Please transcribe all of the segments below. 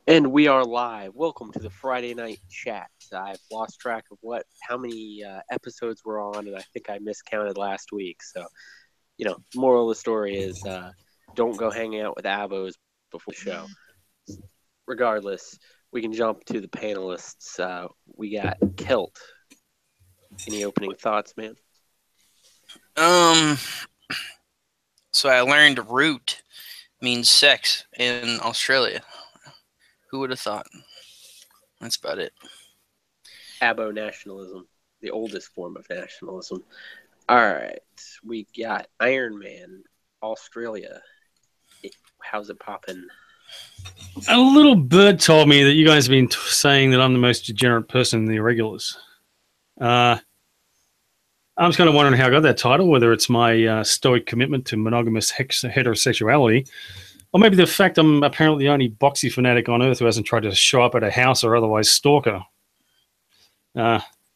And we are live. Welcome to the Friday night chat. I've lost track of how many episodes we're on, and I think I miscounted last week. So, moral of the story is don't go hanging out with avos before the show. Regardless, we can jump to the panelists. We got Kilt. Any opening thoughts, man? So I learned root means sex in Australia. Who would have thought? That's about it. Abo nationalism, the oldest form of nationalism. All right, we got Iron Man, Australia. How's it popping? A little bird told me that you guys have been saying that I'm the most degenerate person in the Irregulars. I'm just kind of wondering how I got that title, whether it's my stoic commitment to monogamous heterosexuality, or maybe the fact I'm apparently the only boxy fanatic on earth who hasn't tried to show up at a house or otherwise stalk her.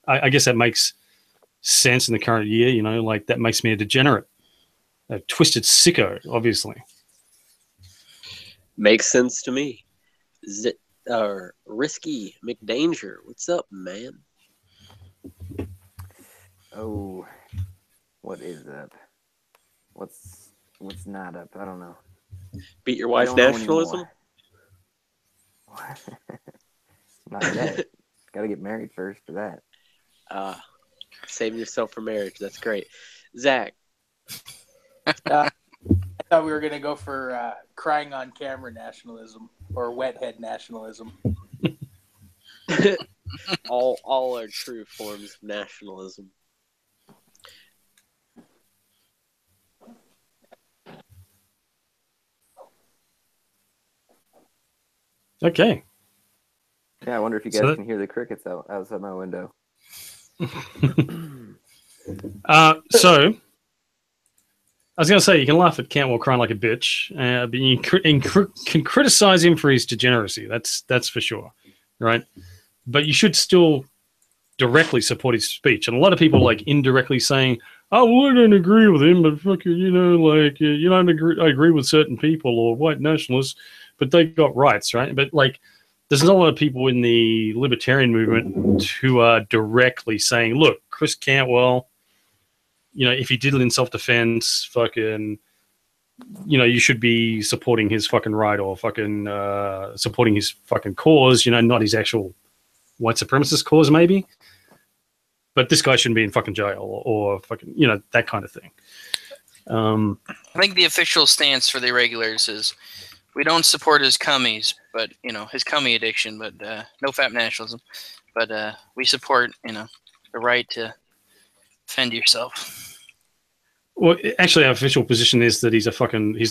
I guess that makes sense in the current year, like that makes me a degenerate, a twisted sicko, obviously. Makes sense to me. Risky McDanger, what's up, man? Oh, what is up? What's not up? I don't know. Beat your wife nationalism? Not yet. Got to get married first for that. Saving yourself for marriage. That's great. Zach. I thought we were going to go for crying on camera nationalism or wet head nationalism. all are true forms of nationalism. Okay. Yeah, I wonder if you guys can hear the crickets outside my window. So, I was going to say, you can laugh at Cantwell crying like a bitch, but you can criticize him for his degeneracy. That's for sure, right? But you should still directly support his speech. And a lot of people like indirectly saying, "Oh, well, I don't agree with him, but fucking, you don't agree. I agree with certain people or white nationalists, but they got rights, right?" But like, there's not a lot of people in the libertarian movement who are directly saying, "Look, Chris Cantwell, if he did it in self-defense, fucking, you should be supporting his fucking right or fucking supporting his fucking cause, not his actual white supremacist cause, maybe. But this guy shouldn't be in fucking jail or fucking, that kind of thing." I think the official stance for the Irregulars is we don't support his cummies, but, his cummy addiction, but no fap nationalism. But we support, the right to defend yourself. Well, actually, our official position is that he's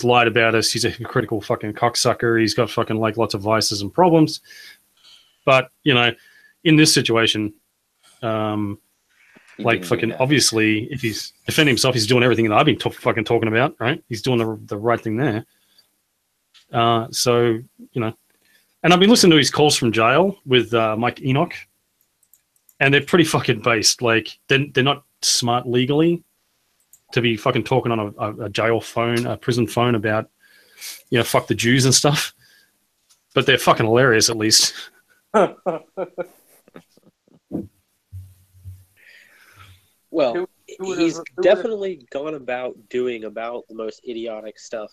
lied about us. He's a hypocritical fucking cocksucker. He's got fucking like lots of vices and problems. But, in this situation, obviously, if he's defending himself, he's doing everything that I've been fucking talking about, right? He's doing the right thing there. So, and I've been listening to his calls from jail with Mike Enoch, and they're pretty fucking based. Like, they're not smart legally to be fucking talking on a jail phone, a prison phone about, fuck the Jews and stuff. But they're fucking hilarious, at least. Well, he's definitely gone about doing the most idiotic stuff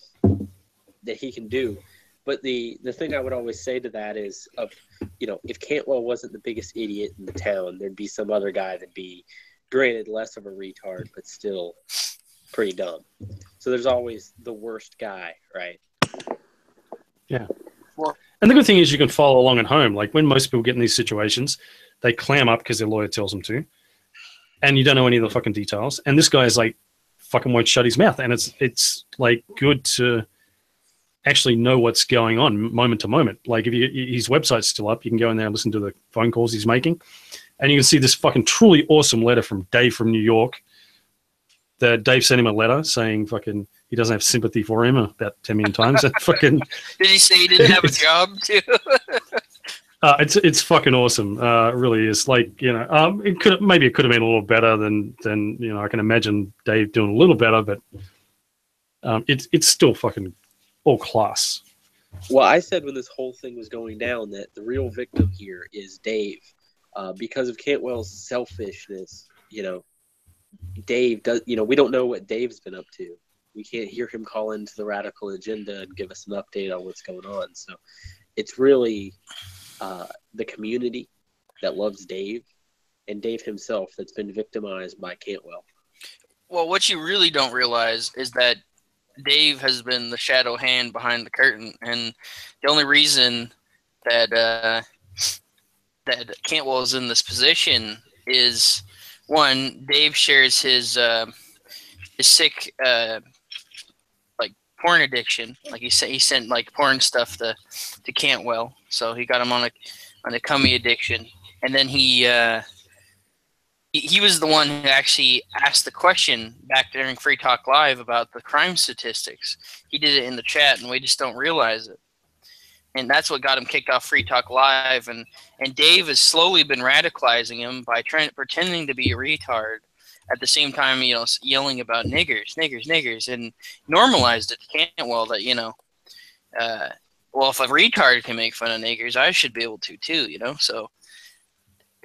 that he can do. But the thing I would always say to that is, if Cantwell wasn't the biggest idiot in the town, there'd be some other guy that'd be, granted, less of a retard, but still pretty dumb. So there's always the worst guy, right? Yeah. And the good thing is you can follow along at home. Like when most people get in these situations, they clam up because their lawyer tells them to, and you don't know any of the fucking details. And this guy is like fucking won't shut his mouth. And it's like good to actually know what's going on moment to moment. Like if his website's still up, you can go in there and listen to the phone calls he's making. And you can see this fucking truly awesome letter from Dave from New York. That Dave sent him a letter saying fucking he doesn't have sympathy for him about 10 million times. And fucking did he say he didn't have a job too? It's fucking awesome. It really is. Like, it could have been a little better than I can imagine Dave doing a little better, but it's still fucking all class. Well, I said when this whole thing was going down that the real victim here is Dave, because of Cantwell's selfishness. Dave does. We don't know what Dave's been up to. We can't hear him call into the Radical Agenda and give us an update on what's going on. So it's really the community that loves Dave and Dave himself that's been victimized by Cantwell. Well, what you really don't realize is that Dave has been the shadow hand behind the curtain, and the only reason that that Cantwell is in this position is, one, Dave shares his sick like porn addiction. Like he sent like porn stuff to Cantwell, so he got him on a cummy addiction, and then he was the one who actually asked the question back during Free Talk Live about the crime statistics. He did it in the chat, and we just don't realize it. And that's what got him kicked off Free Talk Live. And Dave has slowly been radicalizing him by pretending to be a retard at the same time, yelling about niggers, niggers, niggers, and normalized it to Cantwell that, well, if a retard can make fun of niggers, I should be able to too, So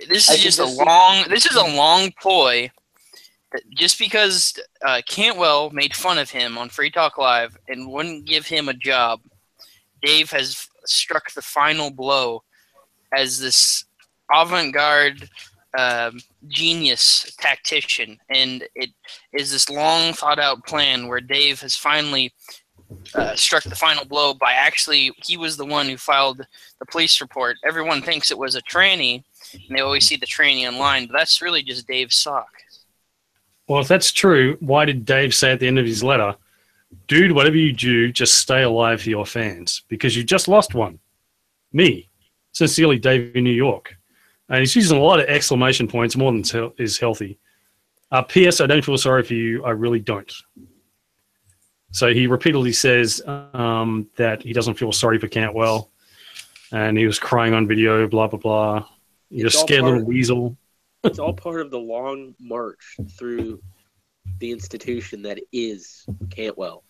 this is just a long ploy. That just because Cantwell made fun of him on Free Talk Live and wouldn't give him a job, Dave has struck the final blow as this avant-garde genius tactician, and it is this long thought-out plan where Dave has finally struck the final blow by he was the one who filed the police report. Everyone thinks it was a tranny, and they always see the tranny online, but that's really just Dave's sock. Well, if that's true, why did Dave say at the end of his letter, dude, whatever you do, just stay alive for your fans, because you just lost one. Me. Sincerely, Dave in New York. And he's using a lot of exclamation points, more than is healthy. P.S. I don't feel sorry for you. I really don't. So he repeatedly says that he doesn't feel sorry for Cantwell, and he was crying on video, blah, blah, blah. You're a scared little weasel. It's all part of the long march through the institution that is Cantwell.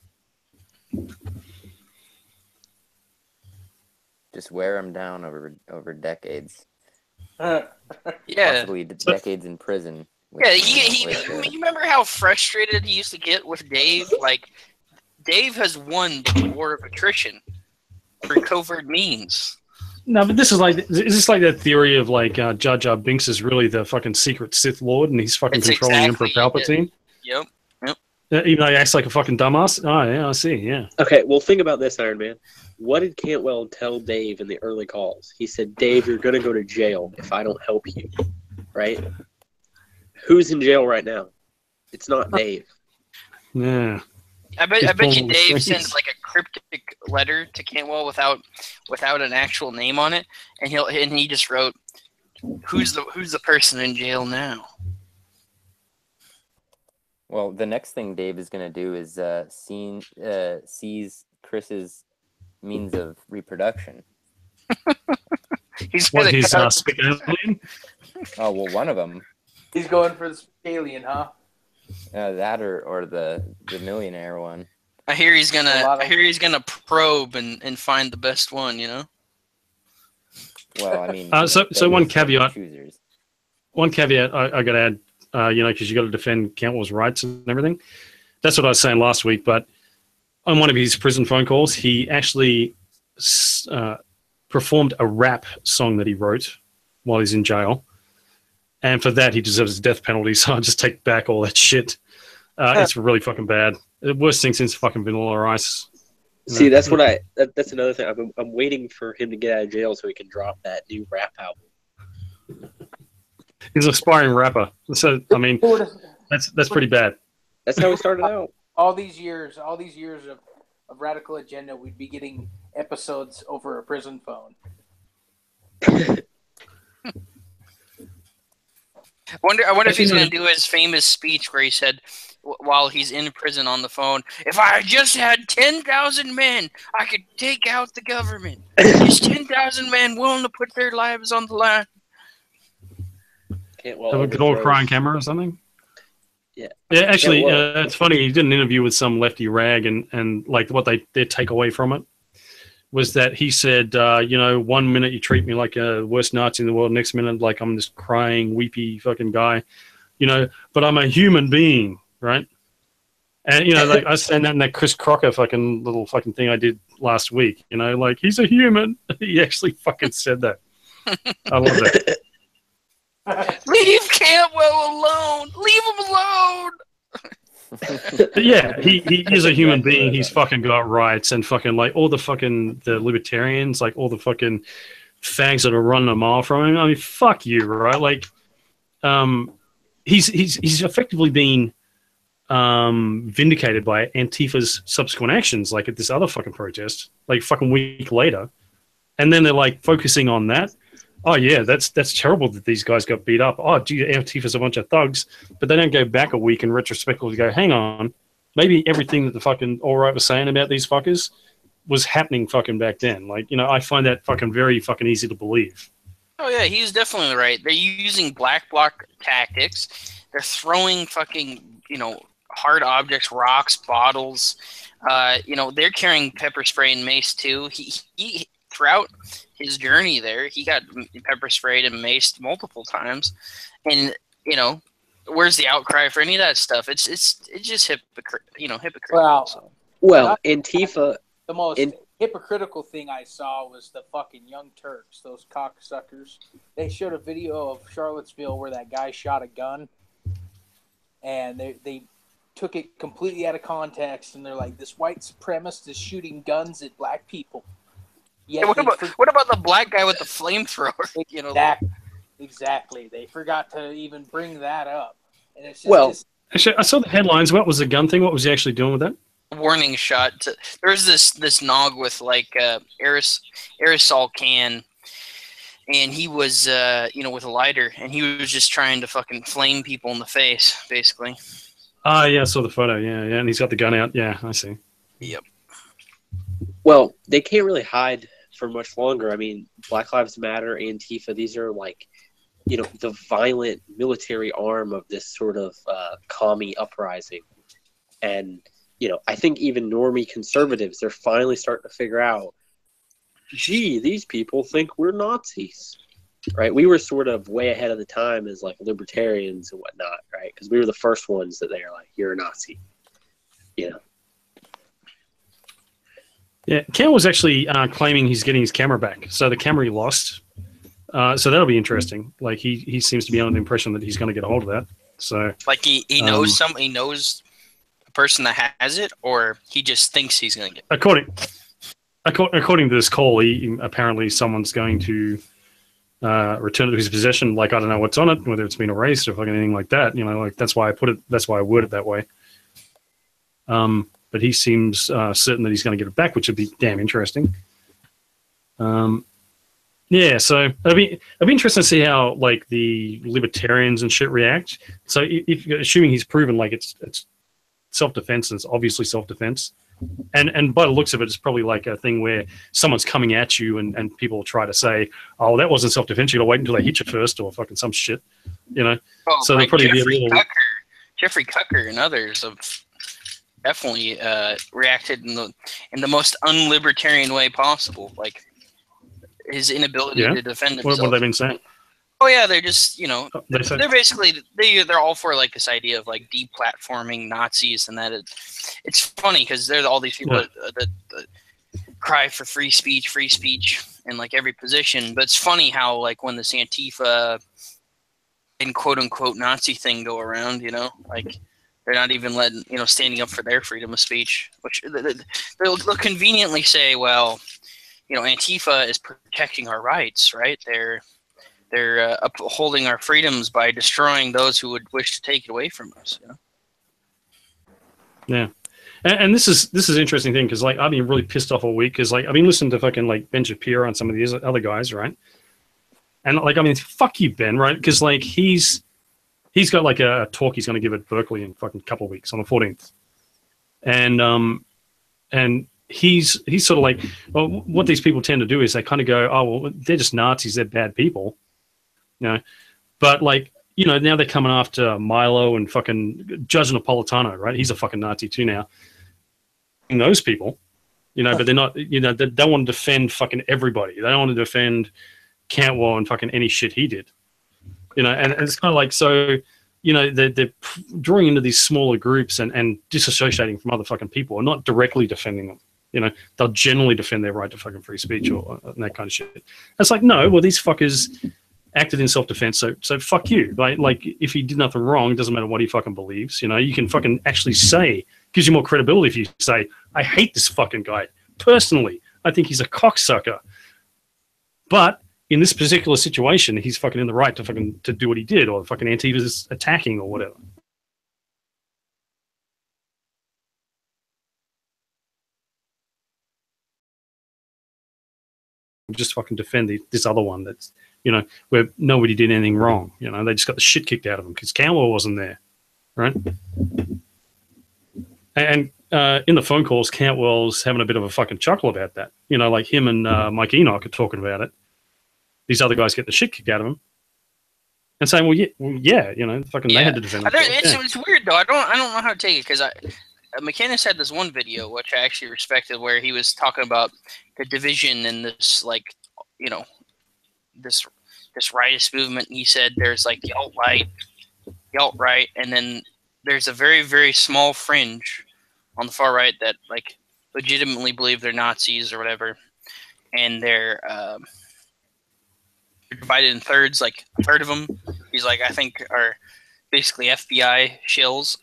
Just wear him down over decades. Yeah. Possibly decades in prison. Yeah, you remember how frustrated he used to get with Dave? Like, Dave has won the war of attrition through covert means. No, but is this like that theory of like Jar Jar Binks is really the fucking secret Sith Lord and he's fucking controlling Emperor Palpatine? Yep. Even though he acts like a fucking dumbass? Oh, yeah, I see, yeah. Okay, well, think about this, Iron Man. What did Cantwell tell Dave in the early calls? He said, Dave, you're going to go to jail if I don't help you, right? Who's in jail right now? It's not Dave. Yeah. I bet you Dave sends like a cryptic letter to Cantwell without an actual name on it, and he just wrote, "Who's the person in jail now?" Well, the next thing Dave is going to do is seize Chris's means of reproduction. He's what, his alien? Oh, well, one of them. He's going for the alien, huh? That or the millionaire one. I hear he's gonna probe and find the best one. Well, I mean. So one caveat. Choosers. One caveat I got to add. Because you got to defend Cantwell's rights and everything. That's what I was saying last week. But on one of his prison phone calls, he actually performed a rap song that he wrote while he's in jail. And for that, he deserves a death penalty. So I'll just take back all that shit. It's really fucking bad. The worst thing since fucking Vanilla Ice. See, that's what that's another thing. I'm waiting for him to get out of jail so he can drop that new rap album. He's an aspiring rapper. So, I mean, that's pretty bad. That's how we started out. All these years of Radical Agenda, we'd be getting episodes over a prison phone. I wonder if he's going to do his famous speech where he said, while he's in prison on the phone, "If I just had 10,000 men, I could take out the government. Just 10,000 men willing to put their lives on the line." Have a good old crying camera or something? Yeah. Yeah, actually, it's funny. He did an interview with some lefty rag and like what their takeaway from it. was that he said, 1 minute you treat me like a worst Nazi in the world, next minute like I'm this crying, weepy fucking guy, but I'm a human being, right? And like I said that in that Chris Crocker fucking little fucking thing I did last week, like he's a human. He actually fucking said that. I love that. Leave Cantwell alone. Leave him alone. But yeah, he is a human being. He's fucking got rights, and fucking like all the libertarians, like all the fucking fags that are running a mile from him. I mean, fuck you, right? Like, he's effectively been vindicated by Antifa's subsequent actions, like at this other fucking protest, like fucking week later, and then they're like focusing on that. Oh yeah, that's terrible that these guys got beat up. Oh, gee, Antifa's a bunch of thugs, but they don't go back a week and retrospectively go, hang on, maybe everything that the fucking alt-right was saying about these fuckers was happening fucking back then. Like, I find that fucking very fucking easy to believe. Oh yeah, he's definitely right. They're using black bloc tactics. They're throwing fucking, hard objects, rocks, bottles. They're carrying pepper spray and mace too. He throughout his journey there, he got pepper sprayed and maced multiple times, and where's the outcry for any of that stuff? It's just hypocritical. Well, Antifa. The most hypocritical thing I saw was the fucking Young Turks, those cocksuckers. They showed a video of Charlottesville where that guy shot a gun, and they took it completely out of context, and they're like, this white supremacist is shooting guns at black people. Yeah, what about the black guy with the flamethrower? Exactly. They forgot to even bring that up. And it's just, actually, I saw the headlines. What was the gun thing? What was he actually doing with that? Warning shot. There's this nog with like aerosol can, and he was with a lighter, and he was just trying to fucking flame people in the face, basically. Ah, yeah, I saw the photo. Yeah, and he's got the gun out. Yeah, I see. Yep. Well, they can't really hide for much longer. I mean, Black Lives Matter, Antifa, these are like, the violent military arm of this sort of commie uprising. And, I think even normie conservatives, they're finally starting to figure out, gee, these people think we're Nazis, right? We were sort of way ahead of the time as like libertarians and whatnot, right? Because we were the first ones that they're like, you're a Nazi, Yeah, Ken was actually claiming he's getting his camera back. So the camera he lost. So that'll be interesting. Like he seems to be under the impression that he's going to get a hold of that. So like he knows he knows a person that has it, or he just thinks he's going to get it. According to this call, apparently someone's going to return it to his possession. Like, I don't know what's on it, whether it's been erased or fucking anything like that. Like that's why I word it that way. But he seems certain that he's going to get it back, which would be damn interesting. Yeah, so it'll be interesting to see how like the libertarians and shit react. So if assuming he's proven like it's self-defense, and it's obviously self-defense, and by the looks of it, it's probably like a thing where someone's coming at you and people try to say, oh, that wasn't self-defense, you got to wait until they hit you first, or fucking some shit, Oh, so like they'll probably be a little... Jeffrey Cucker and others have definitely reacted in the most unlibertarian way possible, like his inability to defend himself. What have they been saying? Oh yeah, they're just they're basically they're all for like this idea of like deplatforming Nazis, and that it's funny because there's all these people that cry for free speech in like every position, but it's funny how like when this Antifa and quote unquote Nazi thing go around, like. They're not even letting, standing up for their freedom of speech, which they'll conveniently say, well, Antifa is protecting our rights, right? They're upholding our freedoms by destroying those who would wish to take it away from us. Yeah, and this is an interesting thing because like I've been really pissed off all week because like I've been listening to fucking like Ben Shapiro and some of these other guys, right? And like I mean, fuck you, Ben, right? Because like he's got like a talk he's going to give at Berkeley in fucking couple of weeks on the 14th, and he's sort of like, well, what these people tend to do is they kind of go, oh well, they're just Nazis, they're bad people, but like now they're coming after Milo and fucking Judge Napolitano, right? He's a fucking Nazi too now. And those people, you know, but they're not, you know, they don't want to defend fucking everybody. They don't want to defend Cantwell and fucking any shit he did, you know, and it's kind of like, so, you know, they're drawing into these smaller groups and disassociating from other fucking people and not directly defending them. You know, they'll generally defend their right to fucking free speech or that kind of shit. It's like, no, well, these fuckers acted in self-defense, so fuck you. Like, if he did nothing wrong, it doesn't matter what he fucking believes. You know, you can fucking actually say, gives you more credibility if you say, I hate this fucking guy. Personally, I think he's a cocksucker. But in this particular situation, he's fucking in the right to do what he did, or fucking Antifa's attacking or whatever. Just fucking defend this other one that's, you know, where nobody did anything wrong. You know, they just got the shit kicked out of them because Cantwell wasn't there, right? And in the phone calls, Cantwell's having a bit of a fucking chuckle about that. You know, like him and Mike Enoch are talking about it. These other guys get the shit kicked out of them, and saying, "Well, yeah, you know, fucking they had to defend themselves." It's weird though. I don't know how to take it because McCandless had this one video which I actually respected where he was talking about the division and this, like, you know, this rightist movement. He said there's like the alt-right, and then there's a very, very small fringe on the far right that like legitimately believe they're Nazis or whatever, and they're divided in thirds. Like a third of them, he's like, I think are basically FBI shills,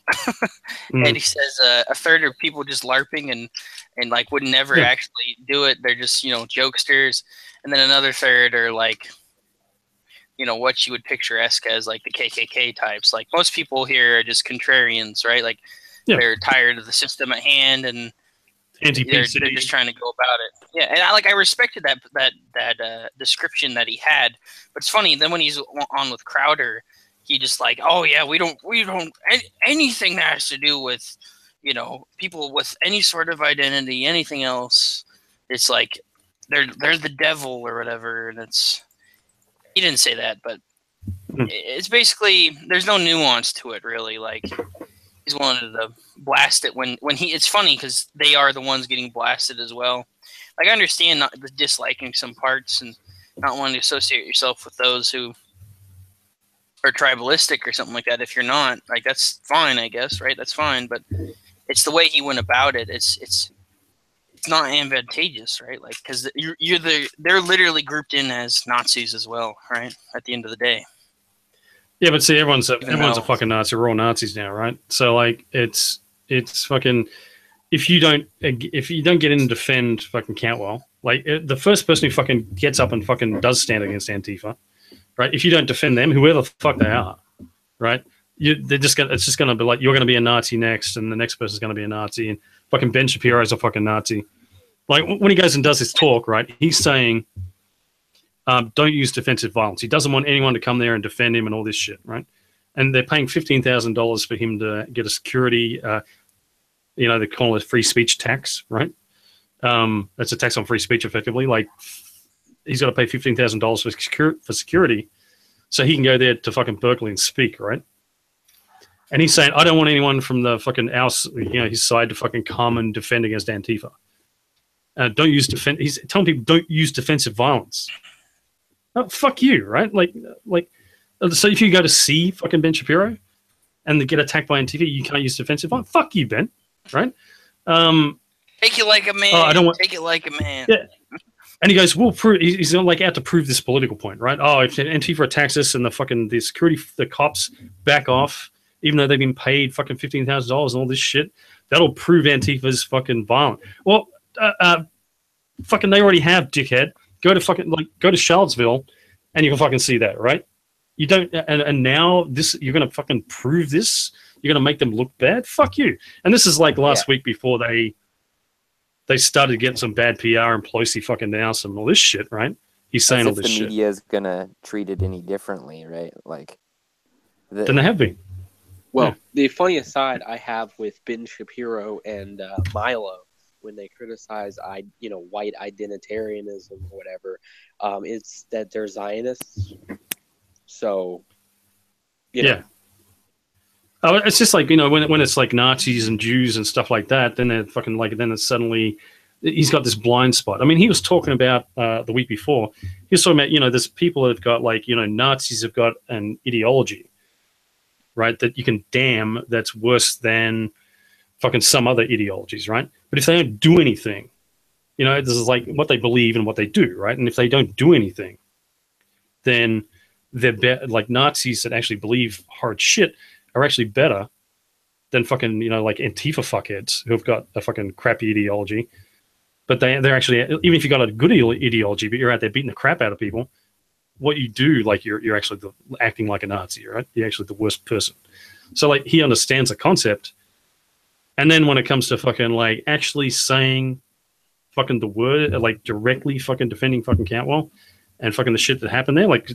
and he says a third are people just LARPing and like would never actually do it. They're just, you know, jokesters, and then another third are like, you know, what you would picturesque as like the KKK types. Like most people here are just contrarians, right? Like they're tired of the system at hand and they're just trying to go about it. Yeah, and I respected that description that he had. But it's funny then when he's on with Crowder, he just like, oh yeah, we don't anything that has to do with, you know, people with any sort of identity, anything else. It's like they're the devil or whatever, and it's. He didn't say that, but it's basically there's no nuance to it really. Like he's wanted to blast it when he. It's funny because they are the ones getting blasted as well. Like I understand not disliking some parts and not wanting to associate yourself with those who are tribalistic or something like that. If you're not, like that's fine, I guess, right? That's fine, but it's the way he went about it. It's not advantageous, right? Like because they're literally grouped in as Nazis as well, right? At the end of the day. Yeah, but see, everyone's a fucking Nazi. We're all Nazis now, right? So like, it's fucking. If you don't get in and defend fucking Cantwell, like the first person who fucking gets up and fucking does stand against Antifa, right? If you don't defend them, whoever the fuck they are, right? It's just gonna be like you're gonna be a Nazi next, and the next person's gonna be a Nazi, and fucking Ben Shapiro's a fucking Nazi. Like when he goes and does his talk, right? He's saying, "Don't use defensive violence." He doesn't want anyone to come there and defend him and all this shit, right? And they're paying $15,000 for him to get a security. You know, they call it free speech tax, right? That's a tax on free speech, effectively. Like he's got to pay $15,000 for security, so he can go there to fucking Berkeley and speak, right? And he's saying, I don't want anyone from the fucking his side to fucking come and defend against Antifa. Don't use He's telling people don't use defensive violence. Oh, fuck you, right? Like, so if you go to see fucking Ben Shapiro and they get attacked by Antifa, you can't use defensive violence. Fuck you, Ben, right? Take it like a man. Take it like a man. Yeah. And he goes, we'll prove. He's like out to prove this political point, right? Oh, if Antifa attacks us and the cops back off, even though they've been paid fucking $15,000 and all this shit, that'll prove Antifa's fucking violent. Well, fucking they already have, dickhead. Go to Charlottesville, and you can fucking see that, right? You don't, and now you're gonna fucking prove this. You're gonna make them look bad. Fuck you. And this is like last week before they started getting some bad PR and Pelosi fucking down some all this shit, right? He's saying all this shit. The media is gonna treat it any differently, right? Like than they have been. Well, the funny aside I have with Ben Shapiro and Milo when they criticize, white identitarianism or whatever, it's that they're Zionists. So, you know. Oh, it's just like, when it's like Nazis and Jews and stuff like that, then they're fucking like, then it's suddenly he's got this blind spot. I mean, he was talking about the week before. He was talking about, there's people that have got like, Nazis have got an ideology, right? That you can damn that's worse than fucking some other ideologies, right? But if they don't do anything, this is like what they believe and what they do, right? And if they don't do anything, then they're like Nazis that actually believe hard shit are actually better than fucking, like Antifa fuckheads who've got a fucking crappy ideology. But they're actually, even if you got a good ideology, but you're out there beating the crap out of people, what you do, like you're actually acting like a Nazi, right? You're actually the worst person. So like he understands the concept. And then when it comes to fucking like actually saying fucking the word, like directly fucking defending fucking Cantwell and fucking the shit that happened there, like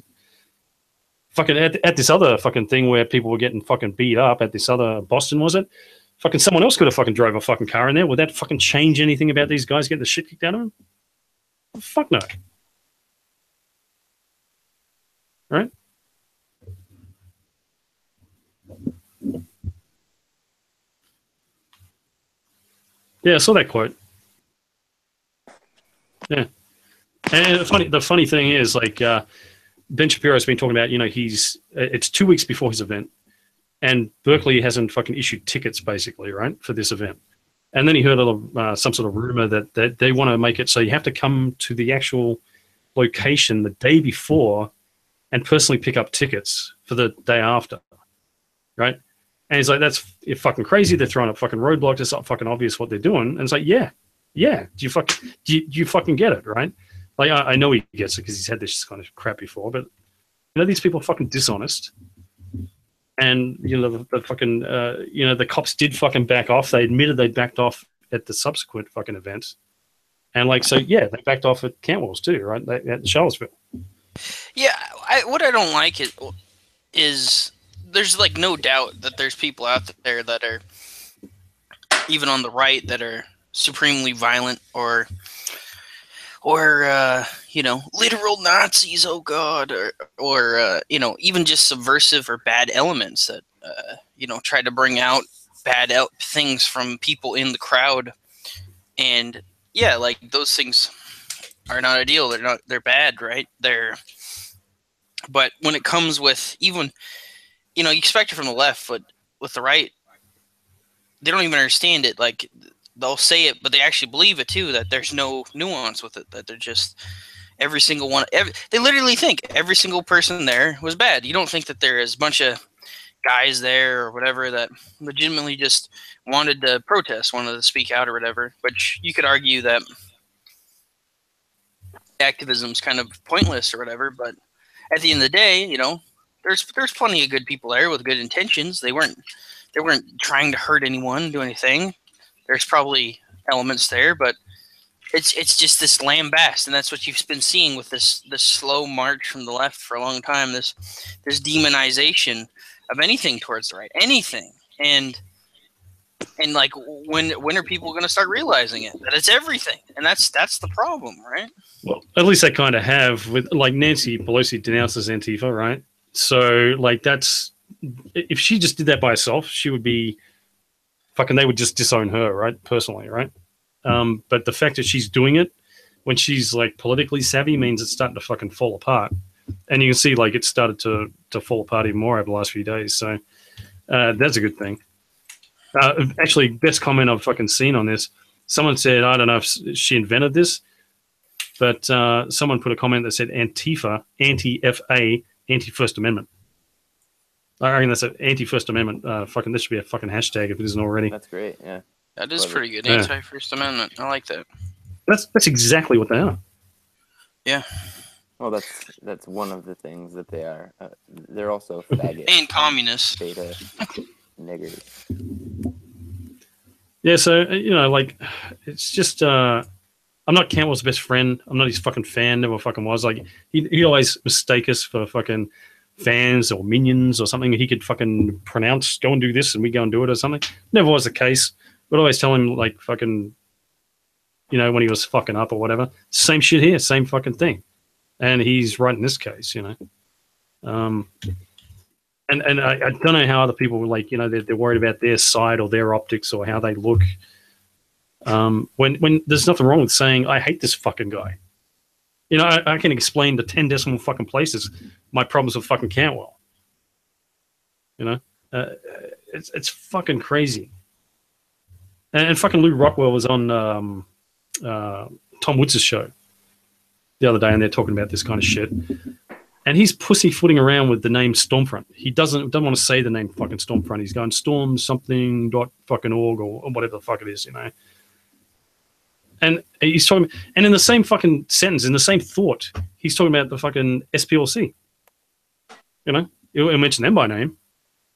fucking at this other fucking thing where people were getting fucking beat up at this other Boston, was it? Fucking someone else could have fucking drove a fucking car in there. Would that fucking change anything about these guys getting the shit kicked out of them? Fuck no. Right? Yeah, I saw that quote. Yeah. And the funny thing is, like, Ben Shapiro's been talking about, it's 2 weeks before his event, and Berkeley hasn't fucking issued tickets, basically, right, for this event. And then he heard some sort of rumor that they want to make it so you have to come to the actual location the day before and personally pick up tickets for the day after, right? And he's like, that's fucking crazy. They're throwing up fucking roadblocks. It's not fucking obvious what they're doing. And it's like, yeah. Do you fucking get it, right? Like, I know he gets it because he's had this kind of crap before, but these people are fucking dishonest. And the fucking the cops did fucking back off. They admitted they backed off at the subsequent fucking events, and like so, yeah, they backed off at Cantwell's too, right? At Charlottesville. Yeah, what I don't like is there's like no doubt that there's people out there that are even on the right that are supremely violent or literal Nazis, oh God, or even just subversive or bad elements that, try to bring out bad things from people in the crowd. And yeah, like those things are not ideal. They're bad, right? But when it comes with even, you expect it from the left, but with the right, they don't even understand it. Like, they'll say it, but they actually believe it too, that there's no nuance with it, that they're just every single one. They literally think every single person there was bad. You don't think that there is a bunch of guys there or whatever that legitimately just wanted to protest, wanted to speak out or whatever, which you could argue that activism is kind of pointless or whatever. But at the end of the day, there's plenty of good people there with good intentions. They weren't trying to hurt anyone, do anything. There's probably elements there, but it's just this lambast, and that's what you've been seeing with this slow march from the left for a long time. This demonization of anything towards the right, anything, and like when are people going to start realizing it, that it's everything, and that's the problem, right? Well, at least they kind of have with like Nancy Pelosi denounces Antifa, right? So like that's if she just did that by herself, she would be. Fucking, they would just disown her, right? Personally, right? But the fact that she's doing it when she's like politically savvy means it's starting to fucking fall apart, and you can see like it started to fall apart even more over the last few days. So that's a good thing. Actually, best comment I've fucking seen on this. Someone said, I don't know if she invented this, but someone put a comment that said Antifa, anti-FA, anti-First Amendment. I reckon that's an anti-First Amendment. Fucking, this should be a fucking hashtag if it isn't already. That's great. Yeah, that is pretty good. Anti-First Amendment. I like that. That's exactly what they are. Yeah. Well, that's one of the things that they are. They're also faggots and communists. Beta niggers. Yeah. So like, it's just. I'm not Cantwell's best friend. I'm not his fucking fan. Never fucking was. Like he always mistake us for fucking fans or minions or something he could fucking pronounce, go and do this and we go and do it or something. Never was the case. We'd always tell him like fucking, when he was fucking up or whatever. Same shit here, same fucking thing. And he's right in this case, And I don't know how other people were like, they're worried about their side or their optics or how they look. When there's nothing wrong with saying I hate this fucking guy. You know, I can explain to 10 decimal fucking places my problems with fucking Cantwell. You know, it's fucking crazy. And fucking Lou Rockwell was on Tom Woods' show the other day, and they're talking about this kind of shit. And he's pussyfooting around with the name Stormfront. He doesn't want to say the name fucking Stormfront. He's going storm something .org or whatever the fuck it is, you know. And he's talking, and in the same fucking sentence, in the same thought, he's talking about the fucking SPLC. You know, he'll mention them by name.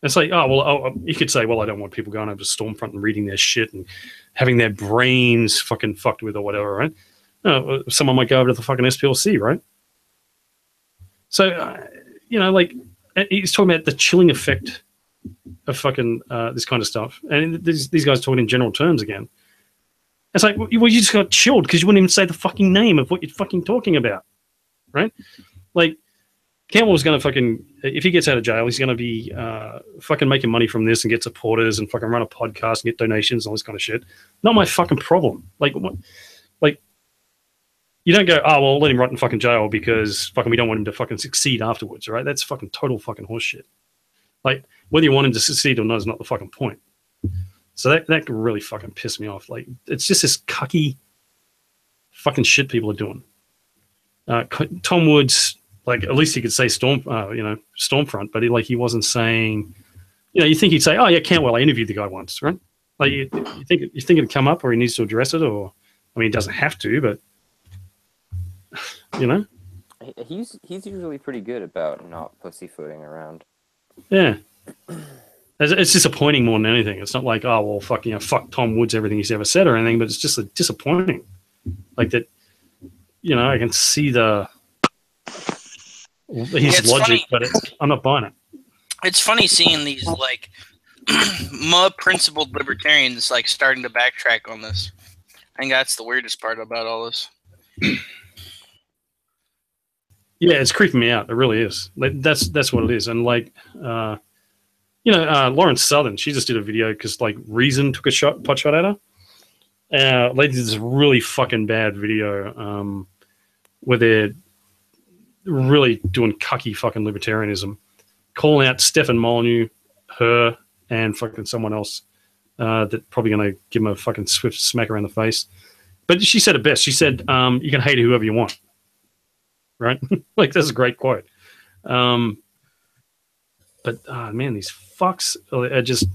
It's like, you could say, well, I don't want people going over to Stormfront and reading their shit and having their brains fucking fucked with or whatever, right? No, someone might go over to the fucking SPLC, right? So, you know, like, he's talking about the chilling effect of fucking this kind of stuff. And these guys talking in general terms again. It's like, well, you just got chilled because you wouldn't even say the fucking name of what you're fucking talking about, right? Like, Cantwell's going to fucking, if he gets out of jail, he's going to be fucking making money from this and get supporters and fucking run a podcast and get donations and all this kind of shit. Not my fucking problem. Like, you don't go, oh, well, let him rot in fucking jail because fucking we don't want him to fucking succeed afterwards, right? That's fucking total fucking horseshit. Like, whether you want him to succeed or not is not the fucking point. So that could really fucking piss me off. Like, it's just this cucky fucking shit people are doing. Tom Woods, like, at least he could say Stormfront, but he wasn't saying, you know, you think he'd say, oh yeah, Cantwell, I interviewed the guy once, right? Like, you think it'd come up or he needs to address it, or, I mean, he doesn't have to, but, you know? He's usually pretty good about not pussyfooting around. Yeah. It's disappointing more than anything. It's not like, oh, well, fuck Tom Woods, everything he's ever said or anything, but it's just disappointing. Like that, you know, I can see his logic, funny. But I'm not buying it. It's funny seeing these, like, principled libertarians, like, starting to backtrack on this. I think that's the weirdest part about all this. Yeah, it's creeping me out. It really is. Like, that's what it is. And, like, you know, Lawrence Southern, she just did a video because, like, Reason took a pot shot at her. They did this really fucking bad video where they're really doing cucky fucking libertarianism, calling out Stefan Molyneux, her, and fucking someone else that probably going to give him a fucking swift smack around the face. But she said it best. She said, you can hate whoever you want. Right? Like, that's a great quote. But, man, these fucks are just,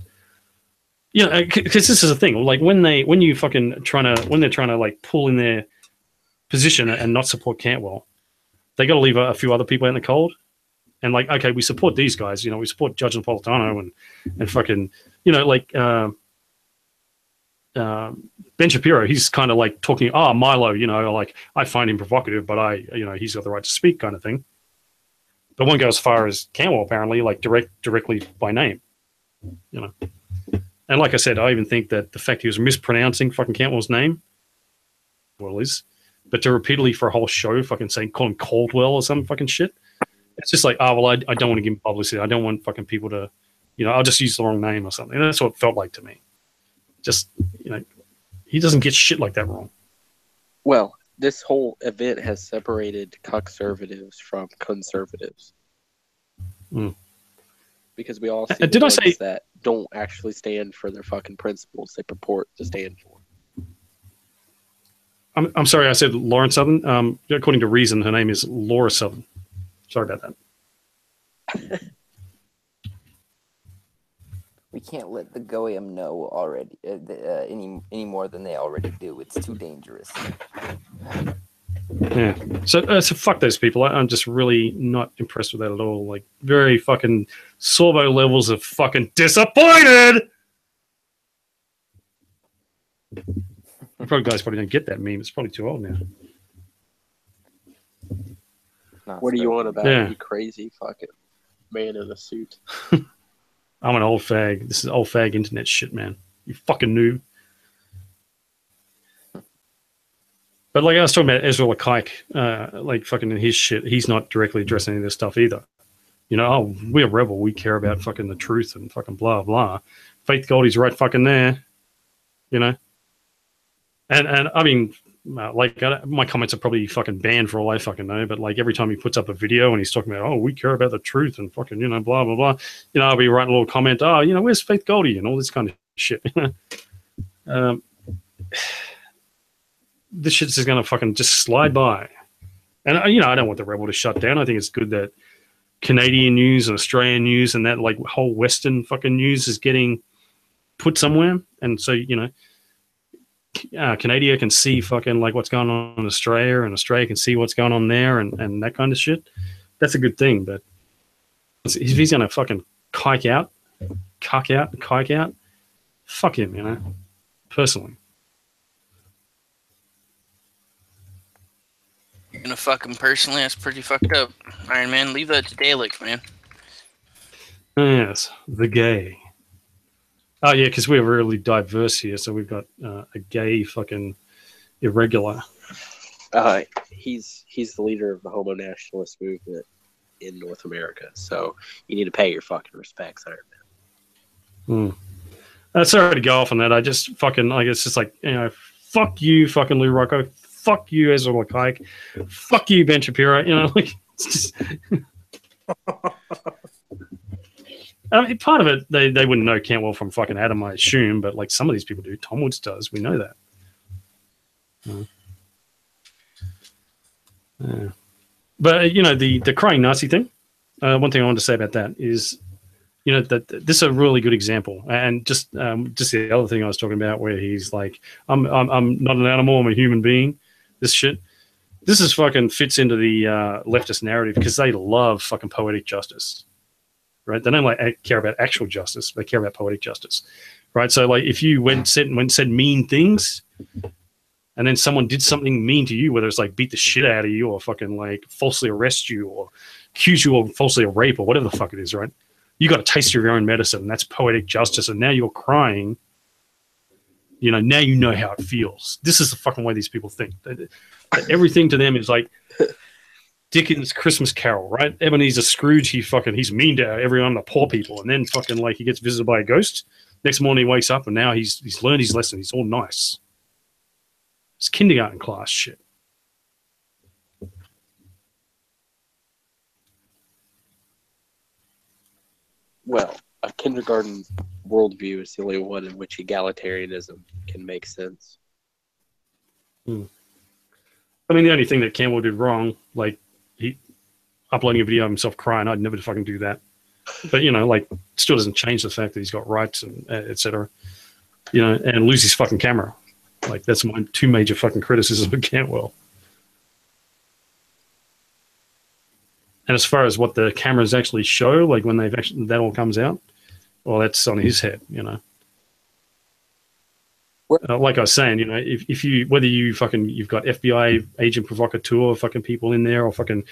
you know, because this is the thing. Like, when they're trying to, like, pull in their position and not support Cantwell, they got to leave a few other people out in the cold. And, like, okay, we support these guys. You know, we support Judge Napolitano and fucking, you know, like, Ben Shapiro, he's kind of like talking, Milo, you know, like, I find him provocative, but he's got the right to speak kind of thing. But one goes as far as Cantwell, apparently, like directly by name, you know. And like I said, I even think that the fact he was mispronouncing fucking Cantwell's name, well, is, but to repeatedly for a whole show fucking call him Caldwell or some fucking shit, it's just like, I don't want to give him publicity. I don't want fucking people to, you know, I'll just use the wrong name or something. And that's what it felt like to me. Just, you know, he doesn't get shit like that wrong. Well, this whole event has separated conservatives from conservatives. Mm. Because we all see that don't actually stand for their fucking principles they purport to stand for. I'm sorry, I said Lawrence Southern. According to Reason, her name is Laura Southern. Sorry about that. We can't let the Goyim know already any more than they already do. It's too dangerous. Yeah. So fuck those people. I'm just really not impressed with that at all. Like, very fucking Sorbo levels of fucking disappointed. Guys probably don't get that meme. It's probably too old now. What do you want about it? You crazy fucking man in a suit. I'm an old fag. This is old fag internet shit, man. You fucking noob. But like I was talking about Ezra Lakaik, like fucking in his shit, he's not directly addressing any of this stuff either. You know, we're a rebel. We care about fucking the truth and fucking blah, blah. Faith Goldie's right fucking there. You know? And I mean, like my comments are probably fucking banned for all I fucking know. But like every time he puts up a video and he's talking about, oh, we care about the truth and fucking, blah blah blah. I'll be writing a little comment. Oh, where's Faith Goldie and all this kind of shit. This shit's just gonna fucking just slide by. And I don't want the Rebel to shut down. I think it's good that Canadian news and Australian news and that like whole Western fucking news is getting put somewhere. And so Canada can see fucking like what's going on in Australia, and Australia can see what's going on there, and that kind of shit. That's a good thing. But if he's gonna fucking kike out, fuck him, personally. You're gonna fuck him personally? That's pretty fucked up. Iron Man, leave that to Dalek, man. Yes, the gay. Oh yeah, because we're really diverse here, so we've got a gay fucking irregular. He's the leader of the homo nationalist movement in North America, so you need to pay your fucking respects, Iron Man. Sorry to go off on that. I just fucking it's just like fuck you, fucking Lou Rocco. Fuck you, Ezra Lacike. Fuck you, Ben Shapiro. Like it's just. I mean, part of it, they wouldn't know Cantwell from fucking Adam, I assume, but like some of these people do. Tom Woods does. We know that. But the crying Nazi thing. One thing I want to say about that is, that this is a really good example. And just the other thing I was talking about, where he's like, I'm not an animal. I'm a human being. This shit. This is fucking fits into the leftist narrative because they love fucking poetic justice. Right? They don't care about actual justice. They care about poetic justice, right? So like if you said mean things, and then someone did something mean to you, whether it's like beat the shit out of you or fucking like falsely arrest you or accuse you of falsely of rape or whatever the fuck it is, right? You got a taste of your own medicine. And that's poetic justice, and now you're crying. Now you know how it feels. This is the fucking way these people think. Everything to them is like Dickens' Christmas Carol, right? Ebenezer Scrooge, he's mean to everyone, the poor people, and then fucking like he gets visited by a ghost. Next morning he wakes up and now he's learned his lesson. He's all nice. It's kindergarten class shit. Well, a kindergarten worldview is the only one in which egalitarianism can make sense. I mean, the only thing that Campbell did wrong, like he uploading a video of himself crying, I'd never fucking do that. But still doesn't change the fact that he's got rights and etc. And lose his fucking camera. Like that's my two major fucking criticisms of Cantwell. And as far as what the cameras actually show, like when that all comes out, well, that's on his head, like I was saying, if you whether you've got FBI agent provocateur fucking people in there or fucking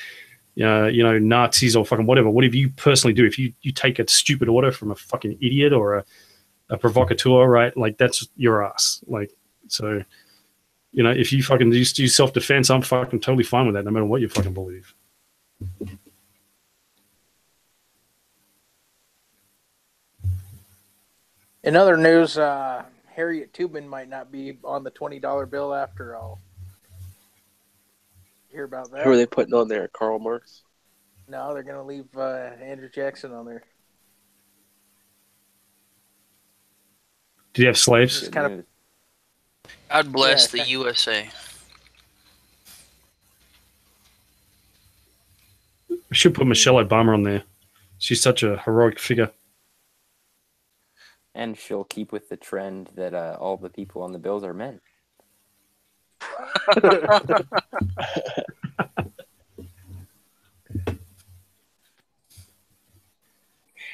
Nazis or fucking whatever you personally do, if you take a stupid order from a fucking idiot or a provocateur, right? Like that's your ass. Like so, if you fucking do self-defense, I'm fucking totally fine with that, no matter what you fucking believe. In other news, Harriet Tubman might not be on the $20 bill after all. Hear about that? Who are they putting on there? Karl Marx? No, they're going to leave Andrew Jackson on there. Did you have slaves? It's kind of... God bless the USA. We should put Michelle Obama on there. She's such a heroic figure. And she'll keep with the trend that all the people on the bills are men.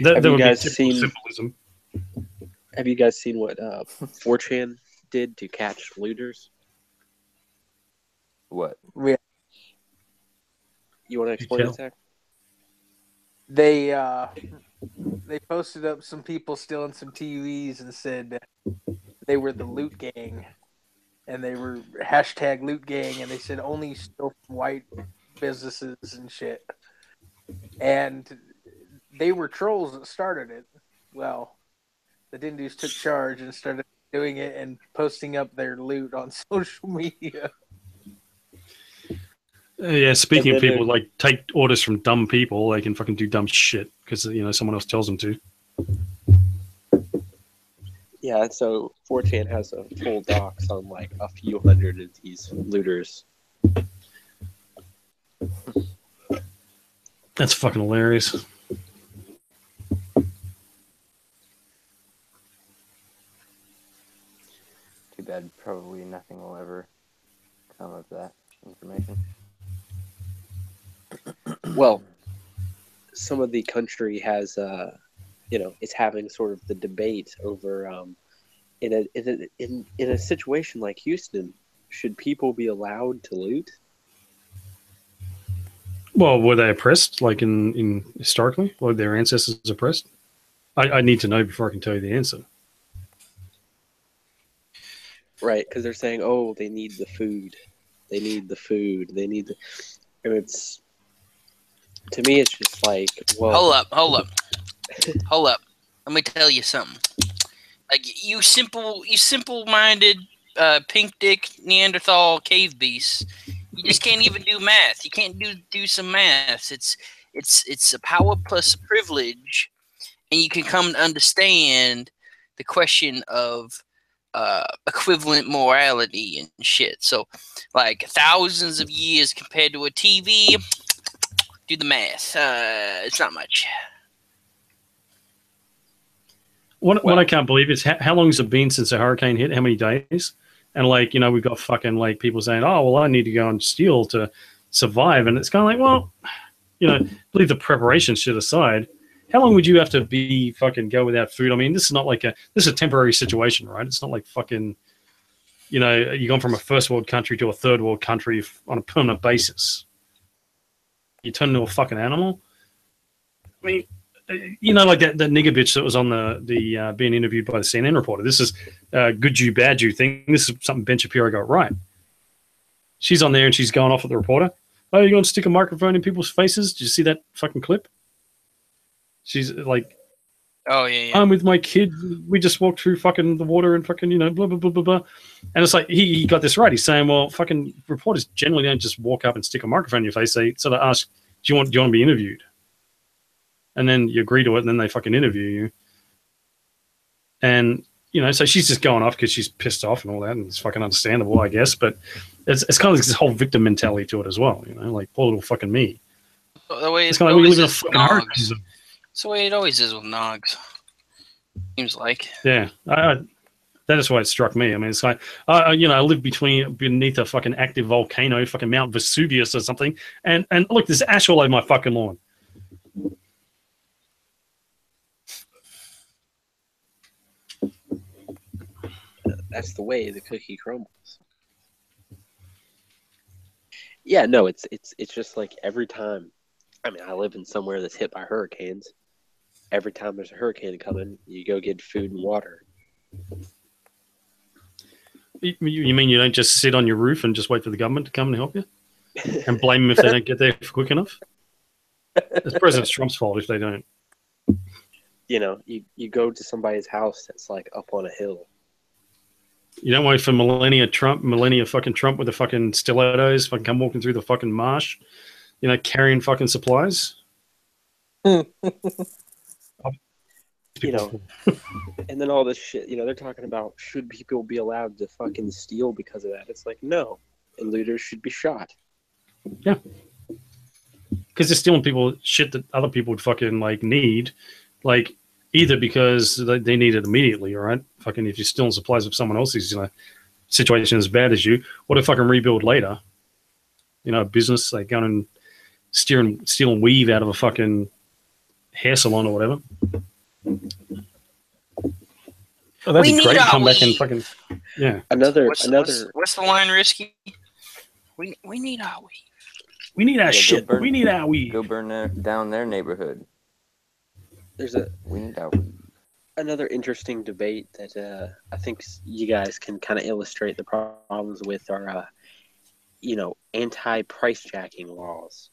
Have you guys seen what 4chan did to catch looters? What? Yeah. You want to explain it, Zach? They posted up some people stealing some TVs and said they were the loot gang, and they were hashtag loot gang, and they said only steal from white businesses and shit. And they were trolls that started it. Well, the Dindus took charge and started doing it and posting up their loot on social media. Yeah, speaking of people like take orders from dumb people, they can fucking do dumb shit because someone else tells them to. Yeah, so 4chan has a full docs on like a few hundred of these looters. That's fucking hilarious. Too bad. Probably nothing will ever come of that information. Well, some of the country has, it's having sort of the debate over, in a situation like Houston, should people be allowed to loot? Well, were they oppressed, like in historically? Were their ancestors oppressed? I need to know before I can tell you the answer. Right, because they're saying, oh, they need the food. They need the food. They need the... And it's... To me, it's just like, well... Hold up. Let me tell you something. Like, you simple-minded, pink dick Neanderthal cave beasts, you just can't even do math. You can't do some math. It's a power plus a privilege, and you can come to understand the question of equivalent morality and shit. So, like, thousands of years compared to a TV, do the math. It's not much. What I can't believe is how long has it been since a hurricane hit? How many days? And we've got fucking like people saying, oh, well, I need to go and steal to survive. And it's kind of like, well, leave the preparation shit aside. How long would you have to be fucking go without food? I mean, this is not like this is a temporary situation, right? It's not like fucking, you're going from a first world country to a third world country on a permanent basis. You turn into a fucking animal. I mean, like that nigger bitch that was on the being interviewed by the CNN reporter. This is good you, bad you thing. This is something Ben Shapiro got right. She's on there and she's going off at the reporter. Oh, you're going to stick a microphone in people's faces? Did you see that fucking clip? She's like, oh, yeah. I'm with my kid. We just walked through fucking the water and fucking, blah, blah, blah, blah, blah. And it's like, he got this right. He's saying, well, fucking reporters generally don't just walk up and stick a microphone in your face. They sort of ask, do you want to be interviewed? And then you agree to it, and then they fucking interview you. And, so she's just going off because she's pissed off and all that, and it's fucking understandable, I guess. But it's kind of like this whole victim mentality to it as well, like poor little fucking me. The way it's kind of like we live in a fucking hurricane. It's the way it always is with Nogs. Seems like. Yeah. That is why it struck me. I mean, it's like, I live beneath a fucking active volcano, fucking Mount Vesuvius or something, and look, there's ash all over my fucking lawn. That's the way the cookie crumbles. Yeah, no, it's just like every time. I mean, I live in somewhere that's hit by hurricanes. Every time there's a hurricane coming, you go get food and water. You mean you don't just sit on your roof and just wait for the government to come and help you? And blame them if they don't get there quick enough? It's President Trump's fault if they don't. You go to somebody's house that's like up on a hill. You don't wait for Melania fucking Trump with the fucking stilettos fucking come walking through the fucking marsh, carrying fucking supplies. And then all this shit, they're talking about should people be allowed to fucking steal because of that? It's like, no. And looters should be shot. Yeah. Because they're stealing people shit that other people would fucking need. Either because they need it immediately, all right? Fucking if you're stealing supplies of someone else's, situation as bad as you, what if fucking rebuild later? A business, like going and stealing weave out of a fucking hair salon or whatever. Oh, that'd be great. Come back and fucking yeah. What's the line, Risky? We need our weave. We need our shit. We need our weave. Go burn down their neighborhood. There's we need our weave. Another interesting debate that I think you guys can kind of illustrate the problems with are, anti-price jacking laws,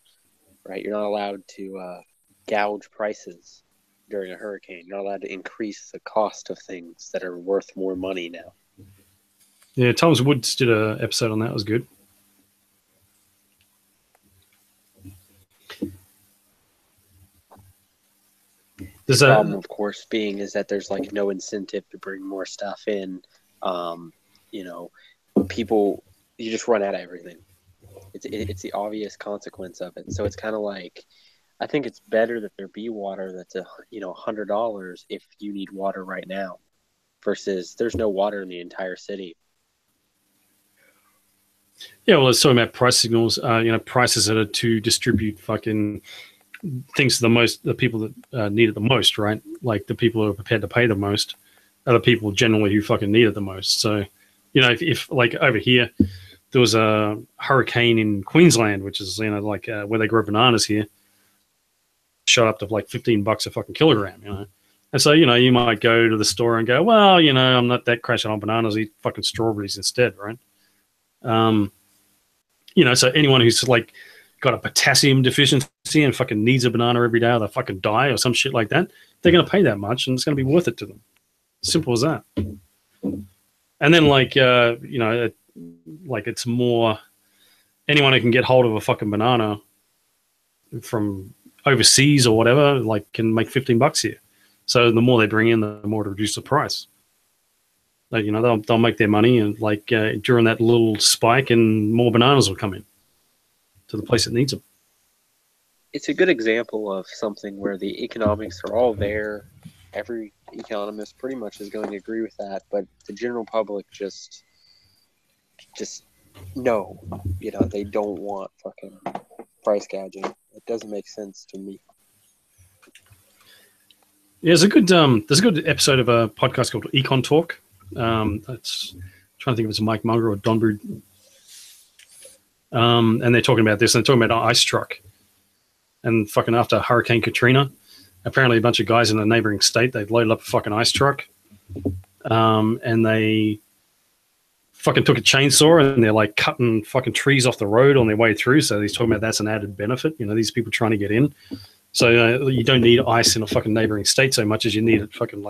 right? You're not allowed to gouge prices, during a hurricane. You're not allowed to increase the cost of things that are worth more money now. Yeah, Thomas Woods did an episode on that. It was good. The problem, of course, being is that there's like no incentive to bring more stuff in. You know, people, you just run out of everything. It's the obvious consequence of it. So it's kind of like, I think it's better that there be water that's $100 if you need water right now, versus there's no water in the entire city. Yeah, well, it's talking about price signals. Prices that are to distribute fucking things to the people that need it the most, right? Like the people who are prepared to pay the most are the people generally who fucking need it the most. So, if like over here, there was a hurricane in Queensland, which is, where they grow bananas here, shot up to like $15 a fucking kilogram, And so, you might go to the store and go, well, I'm not that crashing on bananas, eat fucking strawberries instead, right? So anyone who's like got a potassium deficiency and fucking needs a banana every day or they'll fucking die or some shit like that, they're going to pay that much and it's going to be worth it to them. Simple as that. And then it's more anyone who can get hold of a fucking banana from overseas or whatever, like can make $15 here. So the more they bring in, the more to reduce the price. Like, they'll make their money and during that little spike and more bananas will come in to the place that needs them. It's a good example of something where the economics are all there. Every economist pretty much is going to agree with that, but the general public just no, they don't want fucking price gouging. It doesn't make sense to me. Yeah, there's a good episode of a podcast called Econ Talk. That's trying to think if it's Mike Munger or Don Brood. And they're talking about this, and they're talking about an ice truck. And fucking after Hurricane Katrina, apparently a bunch of guys in a neighboring state, they've loaded up a fucking ice truck. And they fucking took a chainsaw and they're like cutting fucking trees off the road on their way through. So he's talking about that's an added benefit. These people trying to get in. So you don't need ice in a fucking neighboring state so much as you need it fucking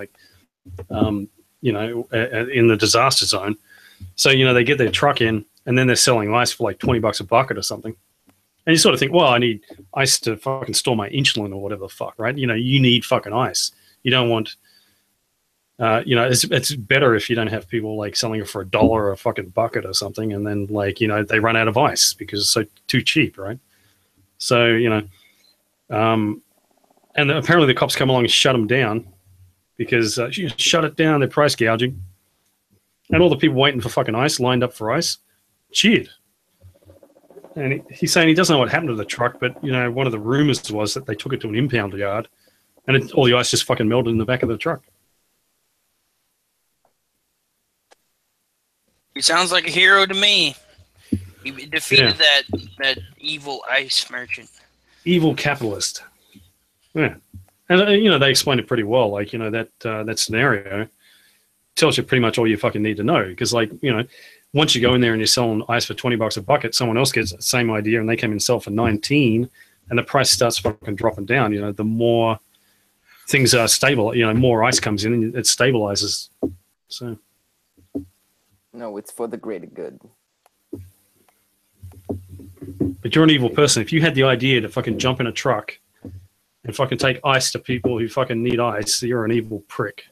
in the disaster zone. So, they get their truck in and then they're selling ice for like $20 a bucket or something. And you sort of think, well, I need ice to fucking store my insulin or whatever the fuck, right? You need fucking ice. You don't want, it's better if you don't have people like selling it for $1 a fucking bucket or something. And then they run out of ice because it's so too cheap, right? So, and apparently the cops come along and shut them down because shut it down, they're price gouging. And all the people waiting for fucking ice, lined up for ice, cheered. And he's saying he doesn't know what happened to the truck, but, one of the rumors was that they took it to an impound yard and all the ice just fucking melted in the back of the truck. He sounds like a hero to me. He defeated that evil ice merchant. Evil capitalist. Yeah. And, they explained it pretty well. That scenario tells you pretty much all you fucking need to know. Because, once you go in there and you're selling ice for $20 a bucket, someone else gets the same idea and they come and sell for 19 and the price starts fucking dropping down. The more things are stable, more ice comes in and it stabilizes. So. No, it's for the greater good. But you're an evil person. If you had the idea to fucking jump in a truck and fucking take ice to people who fucking need ice, you're an evil prick.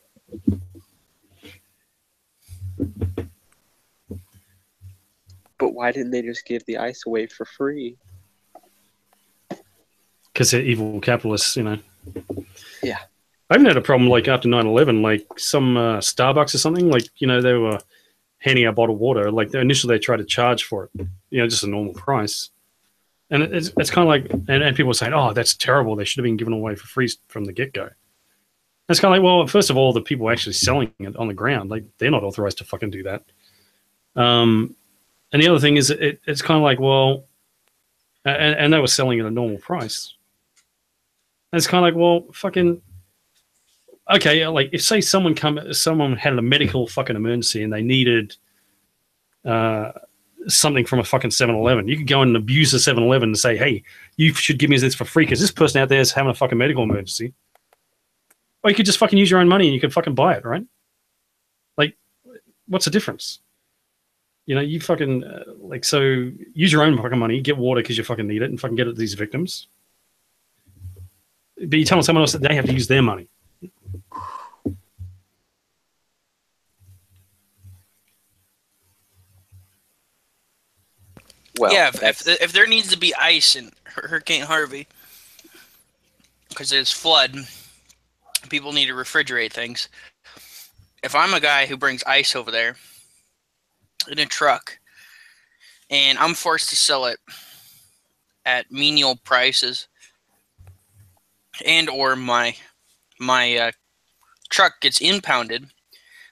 But why didn't they just give the ice away for free? Because they're evil capitalists, Yeah. I haven't had a problem after 9/11, some Starbucks or something, they were handing out bottled water. Initially they tried to charge for it, just a normal price. And it's kind of and people are saying, oh, that's terrible. They should have been given away for free from the get-go. It's kind of well, first of all, the people actually selling it on the ground, they're not authorized to fucking do that. And the other thing is it's kind of well, and they were selling at a normal price. And it's kind of well, fucking, okay, if say someone had a medical fucking emergency and they needed something from a fucking 7-Eleven, you could go and abuse the 7-Eleven and say, hey, you should give me this for free because this person out there is having a fucking medical emergency. Or you could just fucking use your own money and you could fucking buy it, right? Like, what's the difference? You know, you fucking, so use your own fucking money, get water because you fucking need it, and fucking get it to these victims. But you're telling someone else that they have to use their money. Well, yeah, if there needs to be ice in Hurricane Harvey, because there's flood, people need to refrigerate things. If I'm a guy who brings ice over there in a truck, and I'm forced to sell it at menial prices, and or my truck gets impounded,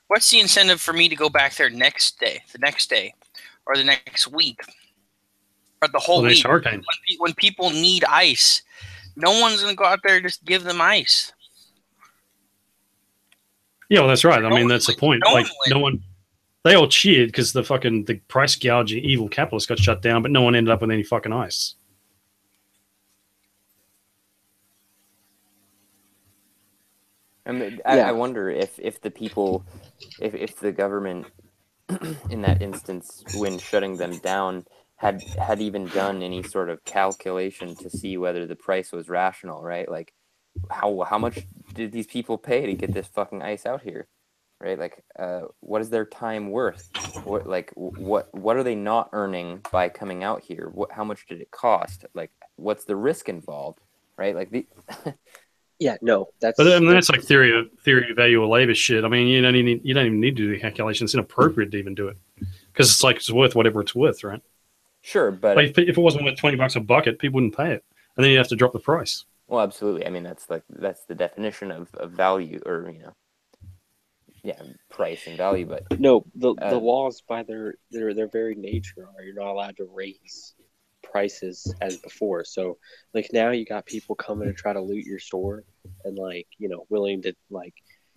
what's the incentive for me to go back there the next day, or the next week, or the whole week? When people need ice, no one's going to go out there and just give them ice. Yeah, well, that's right. I mean, that's the point. No one, they all cheered because the price gouging evil capitalists got shut down, but no one ended up with any fucking ice. I wonder if the people, if the government, in that instance, when shutting them down, had even done any sort of calculation to see whether the price was rational, right? Like, how much did these people pay to get this fucking ice out here, right? Like, what is their time worth? What are they not earning by coming out here? How much did it cost? Like, what's the risk involved, right? Like Yeah, no, that's. But that's like theory of value of labor shit. I mean, you don't even need to do the calculation. It's inappropriate to even do it because it's worth whatever it's worth, right? Sure, but if it wasn't worth $20 a bucket, people wouldn't pay it, and then you have to drop the price. Well, absolutely. I mean, that's the definition of value, or price and value. But no, the laws by their very nature are you're not allowed to raise prices as before. So like now you got people coming to try to loot your store and willing to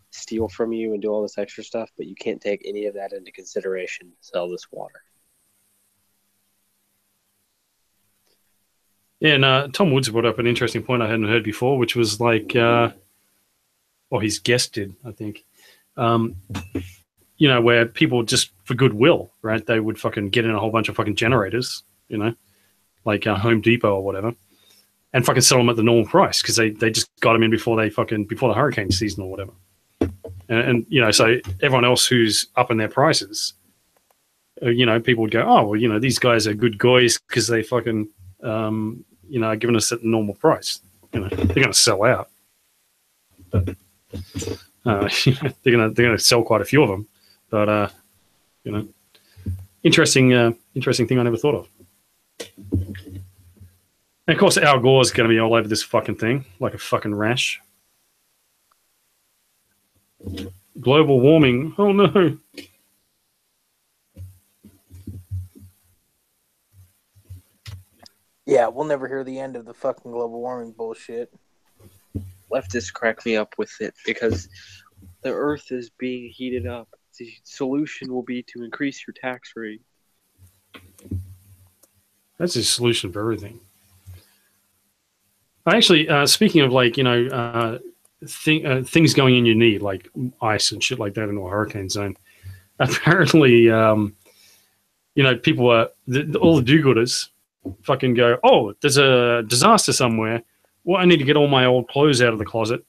steal from you and do all this extra stuff, but you can't take any of that into consideration to sell this water. Yeah, and Tom Woods brought up an interesting point I hadn't heard before, which was his guest did, I think, where people just for goodwill, right? They would fucking get in a whole bunch of fucking generators, like Home Depot or whatever, and fucking sell them at the normal price because they just got them in before the hurricane season or whatever. And so everyone else who's up in their prices, people would go, oh, well, these guys are good guys because they fucking, are giving us at the normal price. They're going to sell out. But, they're going to sell quite a few of them. But, interesting thing I never thought of. And of course, Al Gore's going to be all over this fucking thing like a fucking rash. Global warming. Oh no. Yeah, we'll never hear the end of the fucking global warming bullshit. Leftists crack me up with it because the earth is being heated up. The solution will be to increase your tax rate. That's a solution for everything. Actually, speaking of things going in your knee, like ice and shit like that in a hurricane zone, apparently, people are all the do-gooders fucking go, oh, there's a disaster somewhere. Well, I need to get all my old clothes out of the closet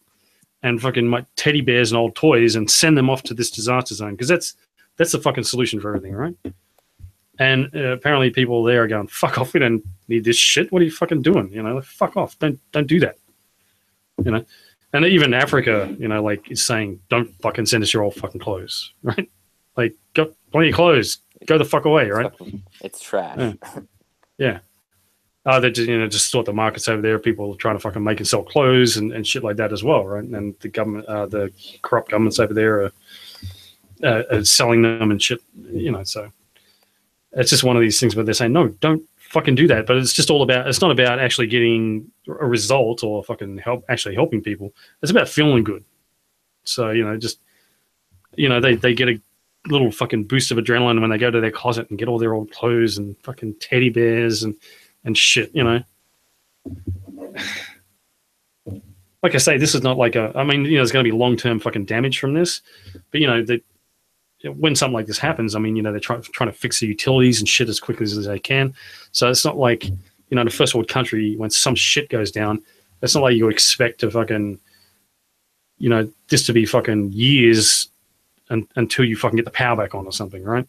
and fucking my teddy bears and old toys and send them off to this disaster zone because that's the fucking solution for everything, right? And apparently people there are going, fuck off, we don't need this shit. What are you fucking doing? Fuck off. Don't do that. And even Africa, is saying, don't fucking send us your old fucking clothes, right? Like, got plenty of clothes. Go the fuck away, right? It's trash. Yeah. They just sort the markets over there. People are trying to fucking make and sell clothes and shit like that as well, right? And the government, the corrupt governments over there are selling them and shit, so it's just one of these things where they're saying, no, don't fucking do that. But it's just it's not about actually getting a result or fucking helping people. It's about feeling good. So, they get a little fucking boost of adrenaline when they go to their closet and get all their old clothes and fucking teddy bears and shit, like I say, this is not like I mean, there's going to be long-term fucking damage from this, but when something like this happens, I mean, they're trying to fix the utilities and shit as quickly as they can. So it's not like, in a first world country, when some shit goes down, it's not like you expect to fucking, this to be fucking years until you fucking get the power back on or something, right?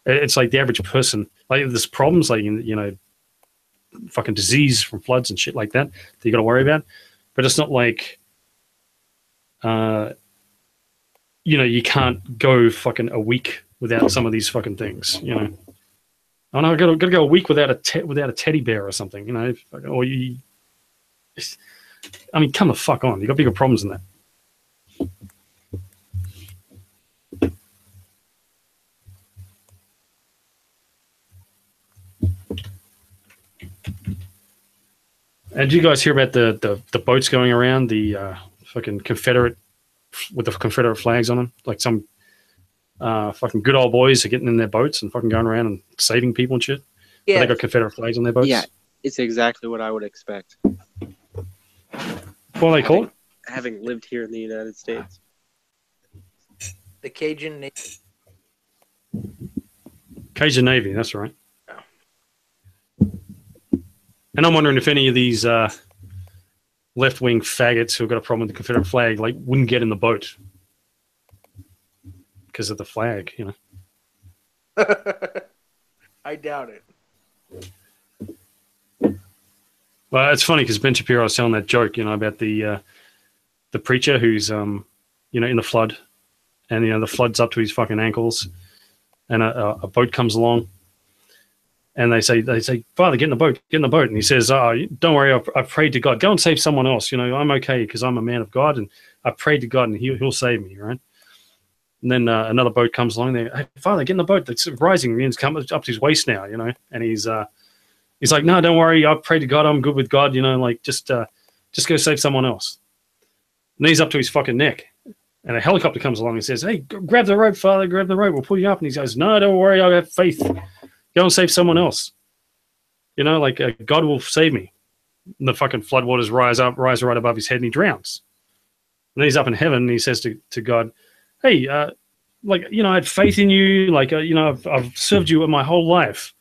It's like the average person, like there's problems like, fucking disease from floods and shit like that you got to worry about. But it's not like, you can't go fucking a week without some of these fucking things, Oh no, I gotta go a week without a teddy bear or something, or you. I mean, come the fuck on! You got bigger problems than that. And did you guys hear about the boats going around the fucking Confederate with the Confederate flags on them? Like some fucking good old boys are getting in their boats and fucking going around and saving people and shit. Yeah, but they got Confederate flags on their boats. Yeah, it's exactly what I would expect. What are they called? Having lived here in the United States, the Cajun Navy. Cajun Navy, that's right. And I'm wondering if any of these left-wing faggots who've got a problem with the Confederate flag, like, wouldn't get in the boat because of the flag, I doubt it. Well, it's funny because Ben Shapiro was telling that joke, about the preacher who's, in the flood, and the flood's up to his fucking ankles, and a boat comes along, and they say, Father, get in the boat, and he says, don't worry, I prayed to God, go and save someone else, I'm okay because I'm a man of God, and I prayed to God, and He'll save me, right? And then another boat comes along there. Hey, Father, get in the boat. It's rising. It's come up to his waist now, And he's like, no, don't worry. I pray to God. I'm good with God. Just go save someone else. And he's up to his fucking neck. And a helicopter comes along and says, hey, grab the rope, Father. Grab the rope. We'll pull you up. And he goes, no, don't worry. I have faith. Go and save someone else. God will save me. And the fucking floodwaters rise right above his head and he drowns. And then he's up in heaven and he says to God, hey, I had faith in you. I've served you my whole life.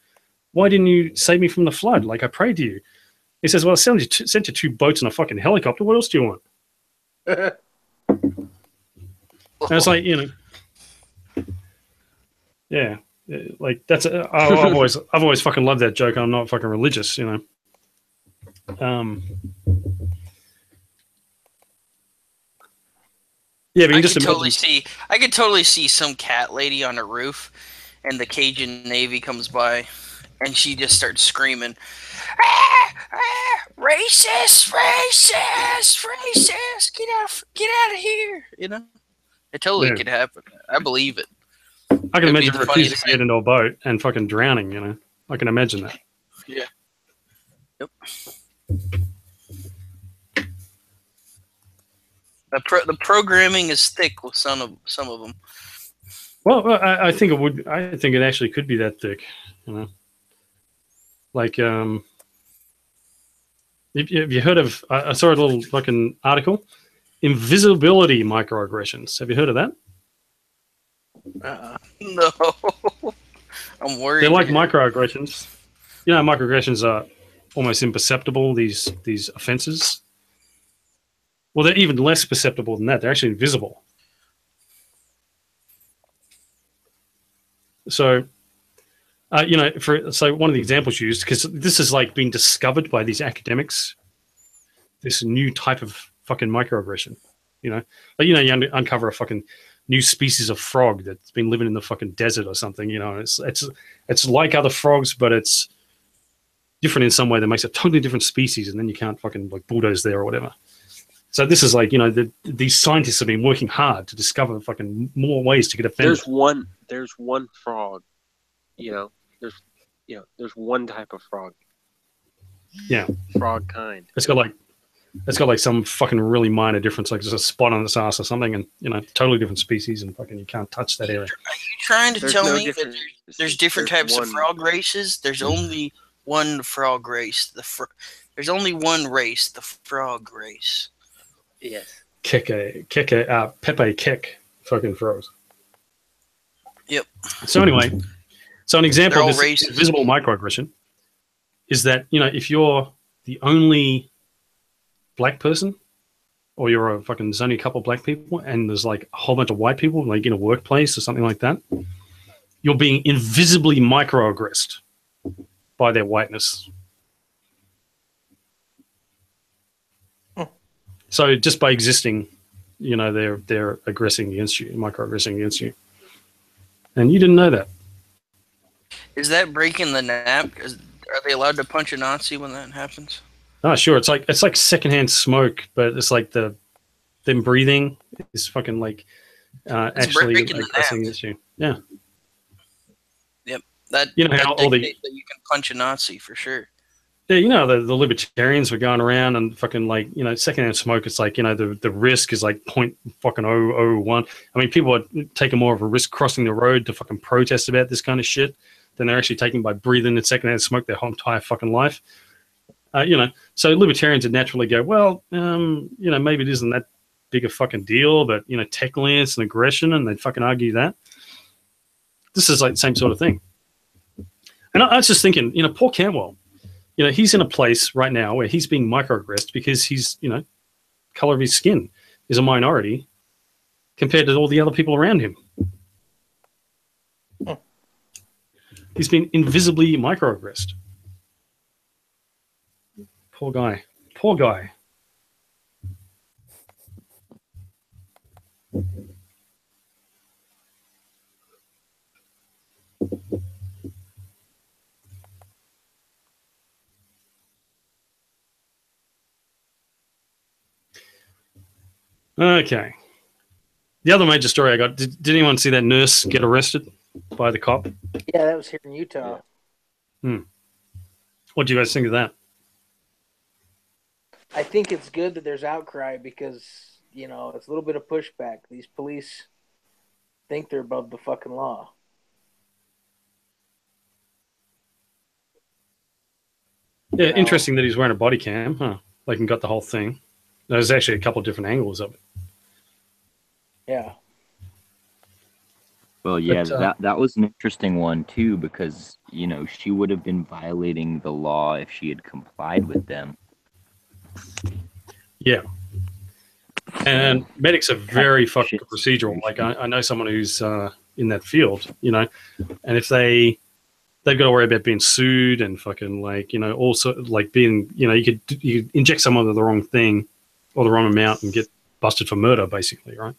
Why didn't you save me from the flood? I prayed to you. He says, well, I sent you 2 boats and a fucking helicopter. What else do you want? And it's like, yeah, that's I've always fucking loved that joke. I'm not fucking religious, Yeah, but I could totally see some cat lady on a roof, and the Cajun Navy comes by, and she just starts screaming, "Racist! Racist! Racist! Get out of here!" It totally could happen. I believe it. I can imagine refusing to get into a boat and fucking drowning. I can imagine that. Yeah. Yep. The programming is thick with some of them. Well, I think it would. I think it actually could be that thick. Have you heard of? I saw a little fucking article, invisibility microaggressions. Have you heard of that? No, I'm worried. They're like microaggressions. Microaggressions are almost imperceptible. These offenses. Well, they're even less perceptible than that. They're actually invisible. So, so one of the examples used, because this is like being discovered by these academics, this new type of fucking microaggression. You uncover a fucking new species of frog that's been living in the fucking desert or something. It's like other frogs, but it's different in some way that makes a totally different species, and then you can't fucking bulldoze there or whatever. So this is these scientists have been working hard to discover fucking more ways to get offended. There's one frog, there's one type of frog. Yeah. Frog kind. It's got some fucking really minor difference, like there's a spot on its ass or something, and totally different species, and fucking you can't touch that area. Are you trying to tell me that there's different types of frog races? There's only one frog race. There's only one race, the frog race. Yes. Pepe Kek fucking froze. Yep. So anyway, so an example of this racist. invisible microaggression is that, you know, if you're the only black person, or you're there's only a couple of black people and there's like a whole bunch of white people, like in a workplace or something like that, you're being invisibly microaggressed by their whiteness. So just by existing, you know, they're aggressing against you, microaggressing against you. And you didn't know that. Is that breaking the nap? Are they allowed to punch a Nazi when that happens? Oh, sure. It's like secondhand smoke, but it's like them breathing is fucking like actually aggressing against you. Yeah. Yep. That, you know how all that you can punch a Nazi for sure. Yeah, you know, the libertarians were going around and fucking like, you know, secondhand smoke, it's like, you know, the risk is like 0.001. I mean, people are taking more of a risk crossing the road to fucking protest about this kind of shit than they're actually taking by breathing in secondhand smoke their whole entire fucking life. You know, so libertarians would naturally go, well, you know, maybe it isn't that big a fucking deal, but, you know, technically it's an aggression, and they'd fucking argue that. This is like the same sort of thing. And I was just thinking, you know, poor Cantwell. You know, he's in a place right now where he's being microaggressed because he's, you know, color of his skin is a minority compared to all the other people around him. He's been invisibly microaggressed. Poor guy. Poor guy. Okay. The other major story I got, did anyone see that nurse get arrested by the cop? Yeah, that was here in Utah. What do you guys think of that? I think it's good that there's outcry because, you know, it's a little bit of pushback. These police think they're above the fucking law. Yeah, interesting that he's wearing a body cam, huh? Like, and got the whole thing. There's actually a couple of different angles of it. Yeah. Well, yeah, that was an interesting one too, because, you know, she would have been violating the law if she had complied with them. Yeah. And medics are very fucking procedural. Like, I know someone who's in that field, you know, and if they've got to worry about being sued and fucking, like, you know, also like being, you know, you could inject someone with the wrong thing or the wrong amount and get busted for murder, basically, right?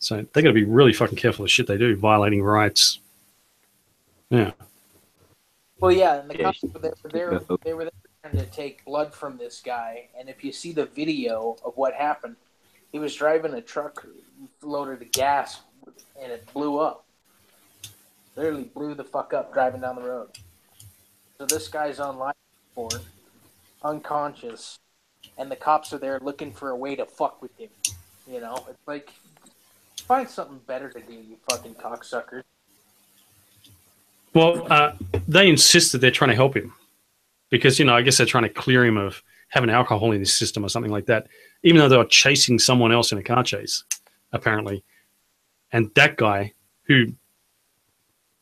So they got to be really fucking careful of shit they do, violating rights. Yeah. Well, yeah, and the cops they were there trying to take blood from this guy, and if you see the video of what happened, he was driving a truck loaded with gas, and it blew up. Literally blew the fuck up driving down the road. So this guy's on life support, unconscious, and the cops are there looking for a way to fuck with him. You know, it's like, find something better to do, you fucking cocksuckers. Well, they insist that they're trying to help him because, you know, I guess they're trying to clear him of having alcohol in his system or something like that, even though they were chasing someone else in a car chase, apparently. And that guy, who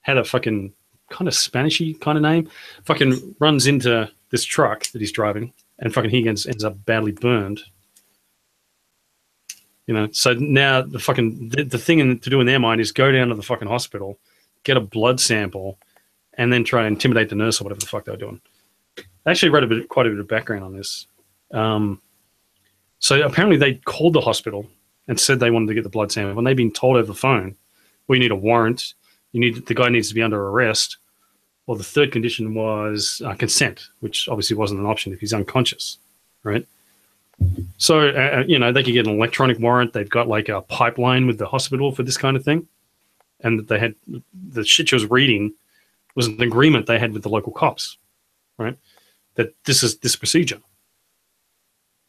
had a fucking kind of Spanishy kind of name, fucking runs into this truck that he's driving, and fucking he ends up badly burned. You know, so now the fucking the thing to do in their mind is go down to the fucking hospital, get a blood sample, and then try and intimidate the nurse or whatever the fuck they were doing. I actually read quite a bit of background on this. So apparently they called the hospital and said they wanted to get the blood sample, and they'd been told over the phone, "We need a warrant. The guy needs to be under arrest." Well, the third condition was consent, which obviously wasn't an option if he's unconscious, right? So, you know, they could get an electronic warrant. They've got like a pipeline with the hospital for this kind of thing. And they had the shit she was reading was an agreement they had with the local cops, right? That this is this procedure.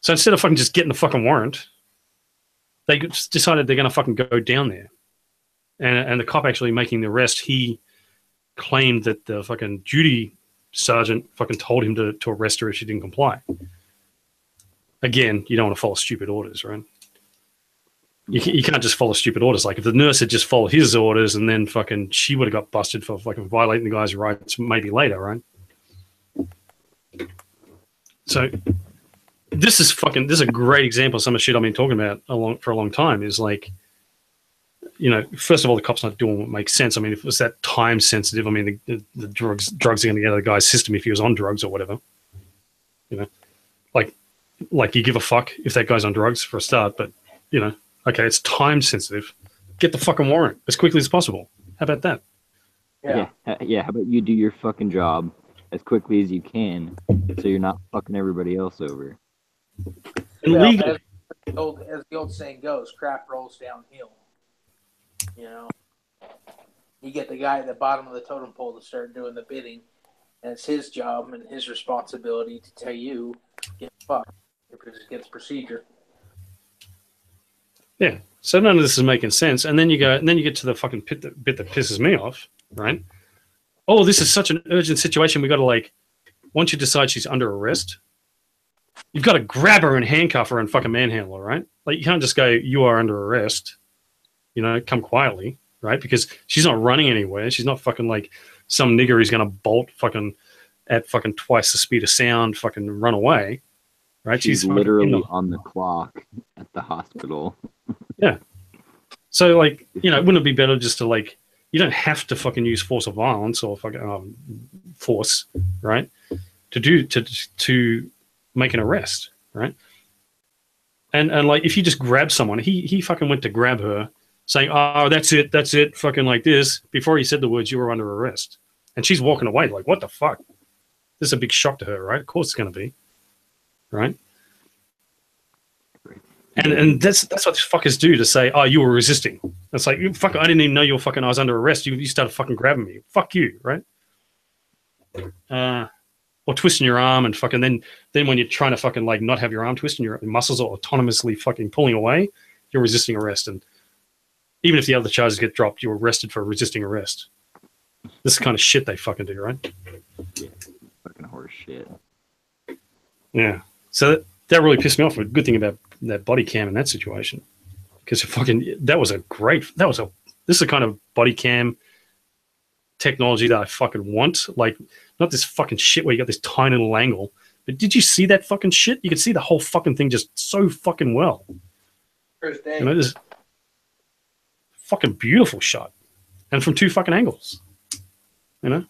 So instead of fucking just getting the fucking warrant, they just decided they're going to fucking go down there. And the cop actually making the arrest, he claimed that the fucking duty sergeant fucking told him to arrest her if she didn't comply. Again, you don't want to follow stupid orders, right? You can't just follow stupid orders. Like if the nurse had just followed his orders and then fucking she would have got busted for fucking violating the guy's rights maybe later, right? So this is a great example of some of the shit I've been talking about for a long time. Is like, you know, first of all, the cop's not doing what makes sense. I mean, if it was that time sensitive, I mean, the drugs are going to get out of the guy's system if he was on drugs or whatever. You know, like you give a fuck if that guy's on drugs for a start, but you know, okay, it's time sensitive. Get the fucking warrant as quickly as possible. How about that? Yeah. How about you do your fucking job as quickly as you can, so you're not fucking everybody else over. Illegal. As the old saying goes, crap rolls downhill. You know, you get the guy at the bottom of the totem pole to start doing the bidding, and it's his job and his responsibility to tell you, get fucked if it's against procedure. Yeah. So none of this is making sense, and then you get to the fucking bit that pisses me off, right? Oh, this is such an urgent situation. We got to once you decide she's under arrest, you've got to grab her and handcuff her and fucking manhandle her, right? Like you can't just go, you are under arrest. You know, come quietly, right? Because she's not running anywhere. She's not fucking like some nigger who's going to bolt fucking at fucking twice the speed of sound, fucking run away, right? She's literally on the clock at the hospital. Yeah. So, like, you know, wouldn't it be better just to, like, you don't have to fucking use force or violence or fucking force, right? To make an arrest, right? And like, if you just grab someone, he fucking went to grab her, saying, "Oh, that's it," fucking like this. Before he said the words, "You were under arrest," and she's walking away like, "What the fuck?" This is a big shock to her, right? Of course, it's going to be, right? And that's what fuckers do to say, "Oh, you were resisting." It's like, you fuck, I didn't even know you were fucking. I was under arrest. You started fucking grabbing me. Fuck you, right? Or twisting your arm and fucking then when you're trying to fucking like not have your arm twisted and your muscles are autonomously fucking pulling away, you're resisting arrest. And even if the other charges get dropped, you're arrested for resisting arrest. This is the kind of shit they fucking do, right? Yeah, fucking horse shit. Yeah. So that really pissed me off. A good thing about that body cam in that situation, because this is the kind of body cam technology that I fucking want. Like, not this fucking shit where you got this tiny little angle. But did you see that fucking shit? You could see the whole fucking thing just so fucking well. First day. You know, this fucking beautiful shot, and from two fucking angles. You know.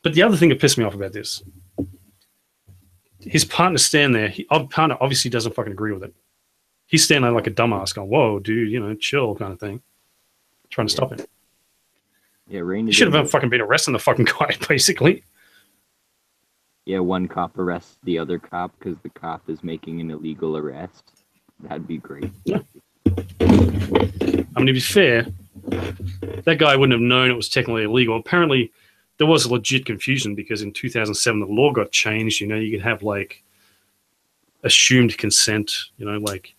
But the other thing that pissed me off about this, his partner stand there. Partner obviously doesn't fucking agree with it. He's standing there like a dumbass, going, "Whoa, dude, you know, chill," kind of thing, trying to stop him. Yeah, Rainey. He should have fucking been arresting the fucking guy, basically. Yeah, one cop arrests the other cop because the cop is making an illegal arrest. That'd be great. Yeah. I mean, to be fair, that guy wouldn't have known it was technically illegal. Apparently, there was legit confusion because in 2007 the law got changed. You know, you could have like assumed consent, you know, like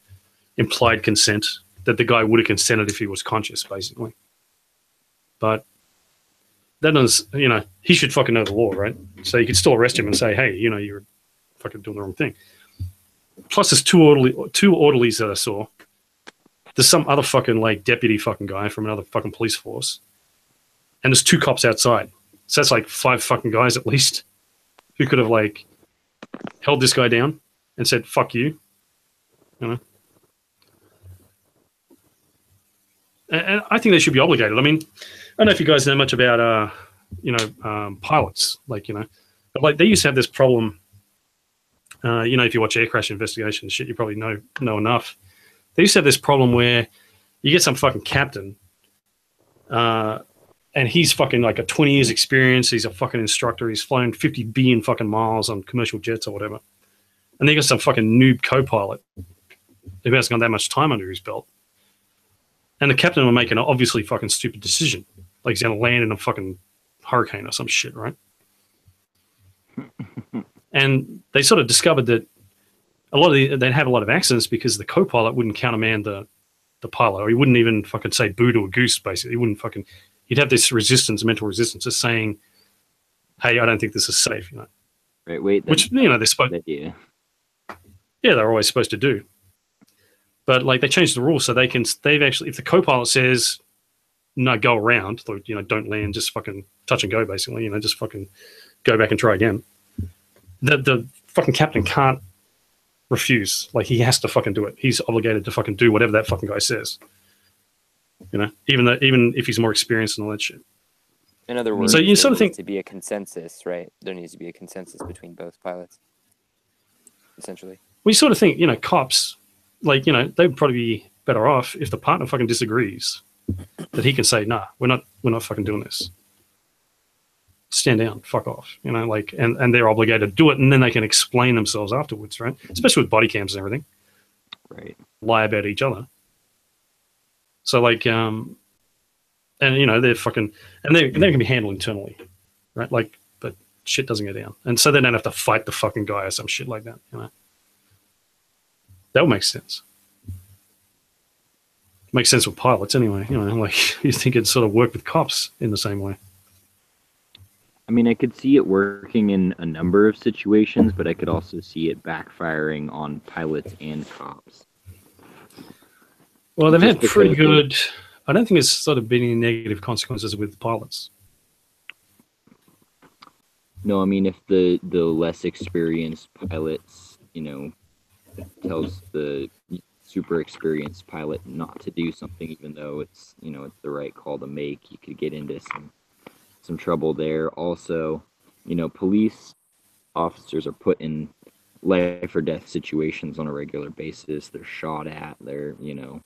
implied consent, that the guy would have consented if he was conscious, basically. But that is, you know, he should fucking know the law, right? So you could still arrest him and say, "Hey, you know, you're fucking doing the wrong thing." Plus, there's two orderlies that I saw. There's some other fucking like deputy fucking guy from another fucking police force, and there's two cops outside. So that's like 5 fucking guys at least who could have like held this guy down and said, "Fuck you," you know. And I think they should be obligated. I mean, I don't know if you guys know much about, pilots, like, you know, but like they used to have this problem. You know, if you watch air crash investigation shit, you probably know enough. They used to have this problem where you get some fucking captain, and he's fucking like a 20 years experience. He's a fucking instructor. He's flown 50 billion fucking miles on commercial jets or whatever. And they got some fucking noob co-pilot who hasn't got that much time under his belt. And the captain will make an obviously fucking stupid decision. Like he's going to land in a fucking hurricane or some shit, right? And they sort of discovered that they'd have a lot of accidents because the co-pilot wouldn't countermand the pilot, or he wouldn't even fucking say boo to a goose, basically. He'd have this mental resistance of saying, hey, I don't think this is safe, you know. Right. Wait. Which, you know, they're supposed. Yeah. Yeah, they're always supposed to do. But like they changed the rules so they've actually, if the co-pilot says no, go around, you know, don't land, just fucking touch and go, basically, you know, just fucking go back and try again. The fucking captain can't refuse. Like he has to fucking do it. He's obligated to fucking do whatever that fucking guy says. You know, even if he's more experienced and all that shit. In other words, so you sort of think to be a consensus, right? There needs to be a consensus between both pilots, essentially. We sort of think, you know, cops, like, you know, they'd probably be better off if the partner fucking disagrees, that he can say, nah, we're not fucking doing this. Stand down, fuck off, you know, like, and they're obligated to do it, and then they can explain themselves afterwards, right? Especially with body cams and everything. Right. Lie about each other. So like, and you know, they're fucking, and they can be handled internally, right? Like, but shit doesn't go down, and so they don't have to fight the fucking guy or some shit like that, you know. That would make sense. Makes sense with pilots anyway, you know, like you think it'd sort of work with cops in the same way. I mean, I could see it working in a number of situations, but I could also see it backfiring on pilots and cops. Well, they've had pretty good. I don't think it's sort of been any negative consequences with pilots. No, I mean, if the less experienced pilots, you know, tells the super experienced pilot not to do something, even though it's, you know, it's the right call to make, you could get into some trouble there. Also, you know, police officers are put in life or death situations on a regular basis. They're shot at. They're, you know.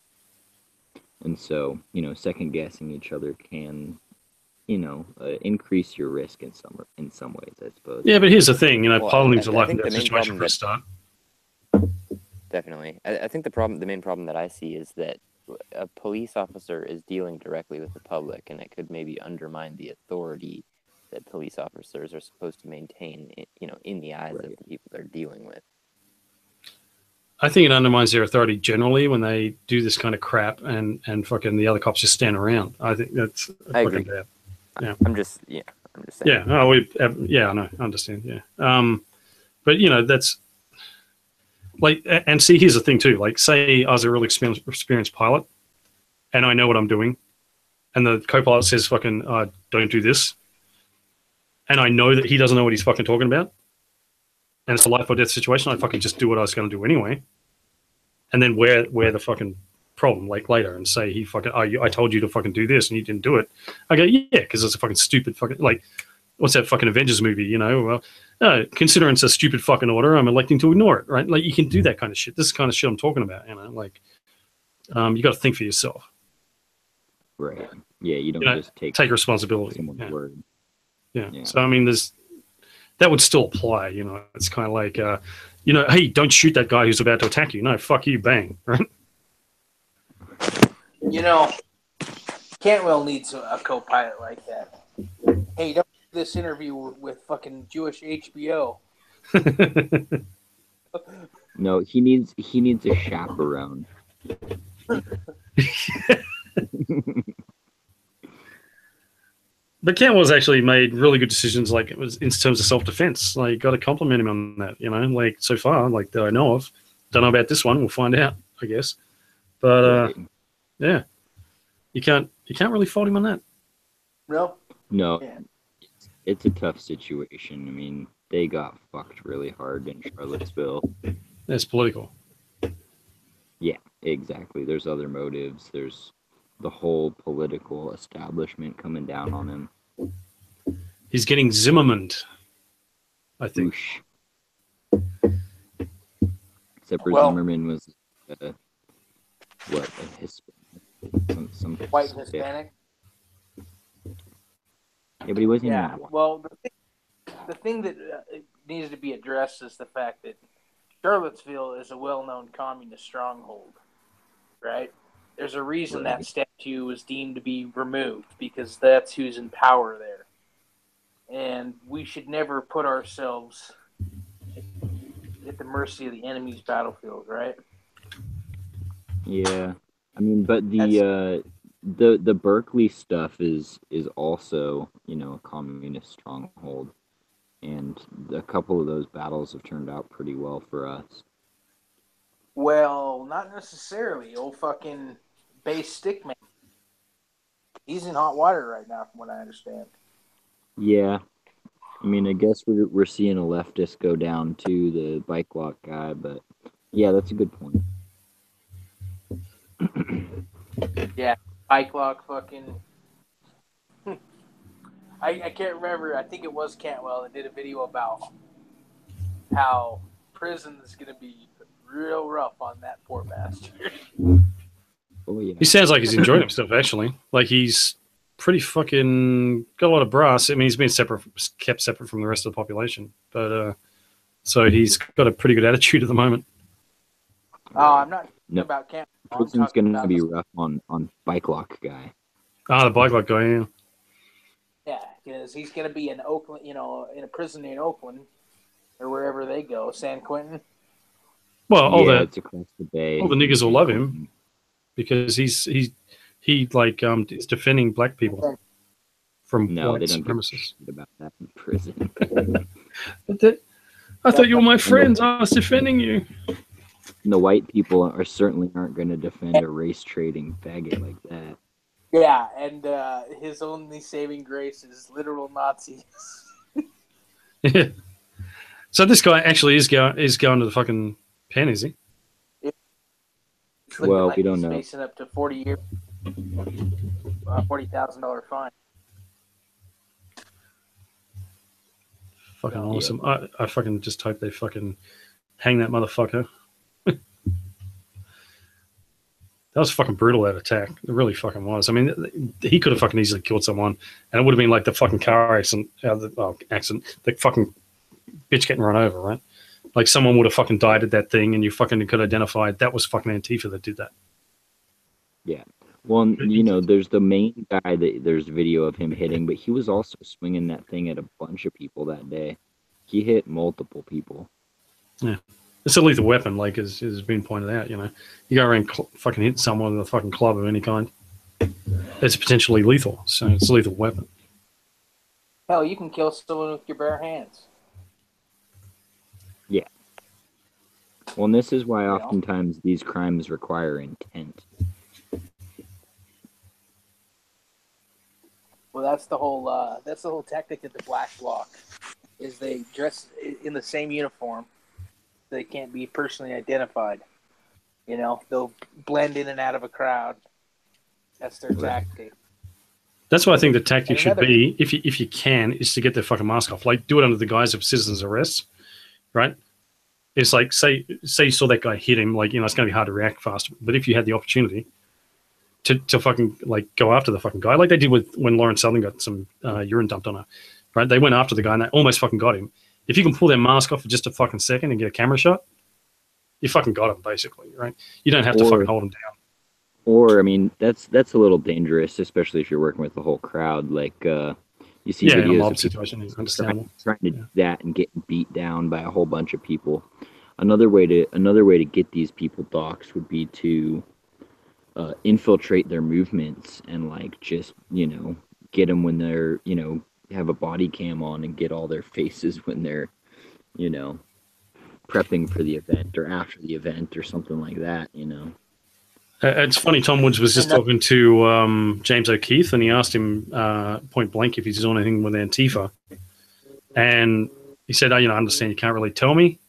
And so, you know, second guessing each other can, you know, increase your risk in some ways, I suppose. Yeah, but here's the thing, you know, Well, piloting's a life and think death the main situation problem for a that- start. Definitely. I think the main problem that I see is that a police officer is dealing directly with the public, and it could maybe undermine the authority that police officers are supposed to maintain, you know, in the eyes of the people they're dealing with. I think it undermines their authority generally when they do this kind of crap and fucking the other cops just stand around. I think that's I fucking agree. bad. Yeah. I'm just saying. Yeah. Oh, I know. I understand. Yeah. But you know, that's like, and see, here's the thing too. Like, say I was a really experienced pilot, and I know what I'm doing, and the co-pilot says, "Fucking, don't do this," and I know that he doesn't know what he's fucking talking about, and it's a life or death situation. I fucking just do what I was going to do anyway, and then where the fucking problem, like later, and say he fucking, I told you to fucking do this and you didn't do it. I go, yeah, because it's a fucking stupid fucking, like, what's that fucking Avengers movie, you know? Well, considering it's a stupid fucking order, I'm electing to ignore it, right? Like, you can do that kind of shit. This is the kind of shit I'm talking about, you know? Like, you got to think for yourself. Right. Yeah, you don't just take responsibility. Someone's word. Yeah. So, I mean, that would still apply, you know? It's kind of like, you know, hey, don't shoot that guy who's about to attack you. No, fuck you, bang, right? You know, Cantwell needs a co-pilot like that. Hey, don't do this interview with fucking Jewish HBO. No, he needs a chaperone. But Cantwell's actually made really good decisions, like it was in terms of self-defense. Like, got to compliment him on that, you know. Like, so far, like that I know of. Don't know about this one. We'll find out, I guess. But yeah, you can't really fault him on that. No, Yeah. it's a tough situation. I mean, they got fucked really hard in Charlottesville. It's political. Yeah, exactly. There's other motives. There's the whole political establishment coming down on him. He's getting Zimmermaned, I think. Except for Zimmerman was a Hispanic, some White Hispanic. Yeah, but he wasn't even that one. Well, the thing that needs to be addressed is the fact that Charlottesville is a well-known communist stronghold, right? There's a reason that statue was deemed to be removed, because that's who's in power there. And we should never put ourselves at the mercy of the enemy's battlefield, right? Yeah. I mean, but the Berkeley stuff is also, you know, a communist stronghold. and a couple of those battles have turned out pretty well for us. Well, not necessarily. Old fucking base stickman. He's in hot water right now, from what I understand. Yeah, I mean, I guess we're seeing a leftist go down to the bike lock guy, but yeah, that's a good point. Yeah, bike lock fucking. I can't remember. I think it was Cantwell that did a video about how prison is going to be real rough on that poor bastard. Oh yeah. He sounds like he's enjoying himself, actually. Like he's pretty fucking got a lot of brass. I mean, he's been kept separate from the rest of the population, but so he's got a pretty good attitude at the moment. Oh, I'm not about Cantwell. Prison's going to be rough on bike lock guy. Ah, the bike lock guy, yeah. Yeah, because he's going to be in Oakland, in a prison in Oakland or wherever they go, San Quentin. Well, it's across the bay. All the niggers will love him because he is defending black people from white supremacists. About that in prison. I thought you were my friends. I was defending you. The white people aren't going to defend a race trading faggot like that. Yeah, and his only saving grace is literal Nazis. Yeah. So this guy actually is going to the fucking pen, is he? Well, like we don't know. Facing up to 40 years, $40,000 fine. Fucking awesome. I fucking just hope they fucking hang that motherfucker. That was fucking brutal, that attack. It really fucking was. I mean, he could have fucking easily killed someone, and it would have been like the fucking car accident, the fucking bitch getting run over, right? Like someone would have fucking died at that thing, and you fucking could identify that was fucking Antifa that did that. Yeah. Well, there's the main guy that there's video of him hitting, but he was also swinging that thing at a bunch of people that day. He hit multiple people. Yeah. It's a lethal weapon, like as been pointed out. You go around fucking hit someone with a fucking club of any kind, it's potentially lethal. So it's a lethal weapon. Hell, you can kill someone with your bare hands. Yeah. Well, and this is why oftentimes these crimes require intent. Well, that's the whole tactic of the Black Bloc, is they dress in the same uniform. They can't be personally identified. They'll blend in and out of a crowd. That's their tactic. That's what I think the tactic should be, if you can, is to get their fucking mask off. Like, do it under the guise of citizen's arrest, right? It's like, say you saw that guy hit him, like, it's going to be hard to react fast. But if you had the opportunity to fucking, like, go after the fucking guy, like they did when Lauren Southern got some urine dumped on her, right? They went after the guy and they almost fucking got him. If you can pull their mask off for just a fucking second and get a camera shot, you fucking got him, basically, right? You don't have to fucking hold him down. Or, I mean, that's a little dangerous, especially if you're working with the whole crowd. Like, you see videos in a mob of situation is understandable. Trying to do that and get beat down by a whole bunch of people. Another way to get these people doxxed would be to infiltrate their movements and, like, just, get them when they're, have a body cam on and get all their faces when they're, prepping for the event or after the event or something like that, It's funny, Tom Woods was just talking to James O'Keefe, and he asked him point blank if he's doing anything with Antifa. And he said, I understand you can't really tell me,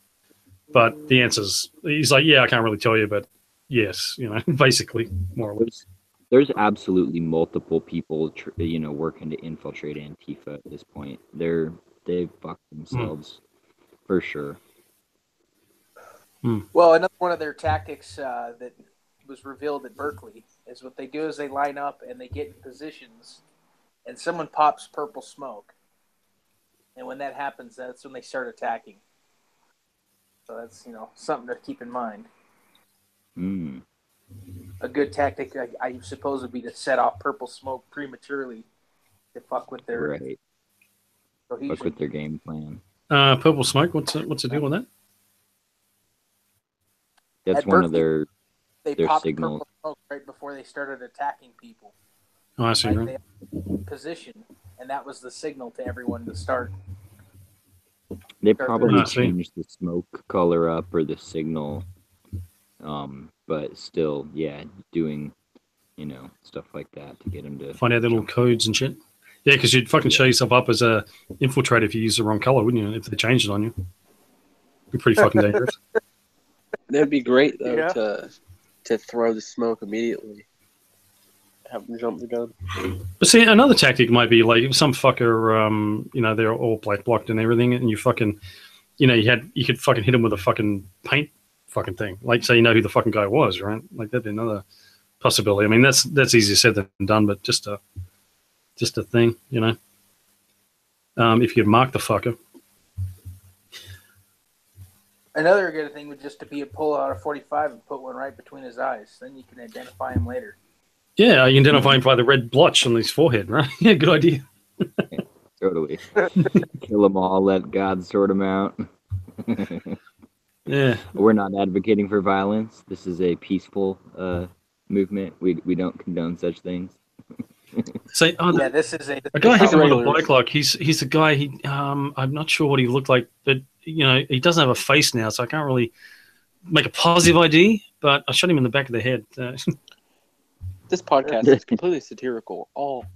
but the answer's, he's like, yeah, I can't really tell you, but yes, basically, more or less. There's absolutely multiple people, working to infiltrate Antifa at this point. They've fucked themselves for sure. Well, another one of their tactics that was revealed at Berkeley is what they do is they line up and they get in positions, and someone pops purple smoke, and when that happens, that's when they start attacking. So that's something to keep in mind. A good tactic, I suppose, would be to set off purple smoke prematurely to fuck with their cohesion. Fuck with their game plan. Purple smoke. What's the deal with that? That's At one Berkeley, of their popped signals. purple smoke right before they started attacking people. Oh, I see. Like Right. they had position, and that was the signal to everyone to start. They probably I see. changed the smoke color up or the signal, but still, yeah, doing, stuff like that to get him to Find out the little jump. codes and shit. Yeah, because you'd fucking show yourself up as a infiltrator if you use the wrong color, wouldn't you? If they changed it on you, be pretty fucking dangerous. That'd be great though Yeah. to throw the smoke immediately. Have them jump the gun. But see, another tactic might be like if some fucker, they're all black blocked and everything, and you fucking, you could fucking hit him with a fucking paint fucking thing, like so you know who the fucking guy was, right? Like that'd be another possibility. I mean, that's easier said than done, but just a thing, if you could mark the fucker. Another good thing would just to be a pull out a 45 and put one right between his eyes. Then you can identify him later. Yeah, you identify him by the red blotch on his forehead, right? Yeah, good idea. Totally. Kill them all, let God sort them out. Yeah. We're not advocating for violence. This is a peaceful movement. We don't condone such things. Say, Yeah, this is a guy hit him with a regulars. bike lock. He's a guy. I'm not sure what he looked like, but he doesn't have a face now, so I can't really make a positive ID. But I shot him in the back of the head. This podcast is completely satirical. All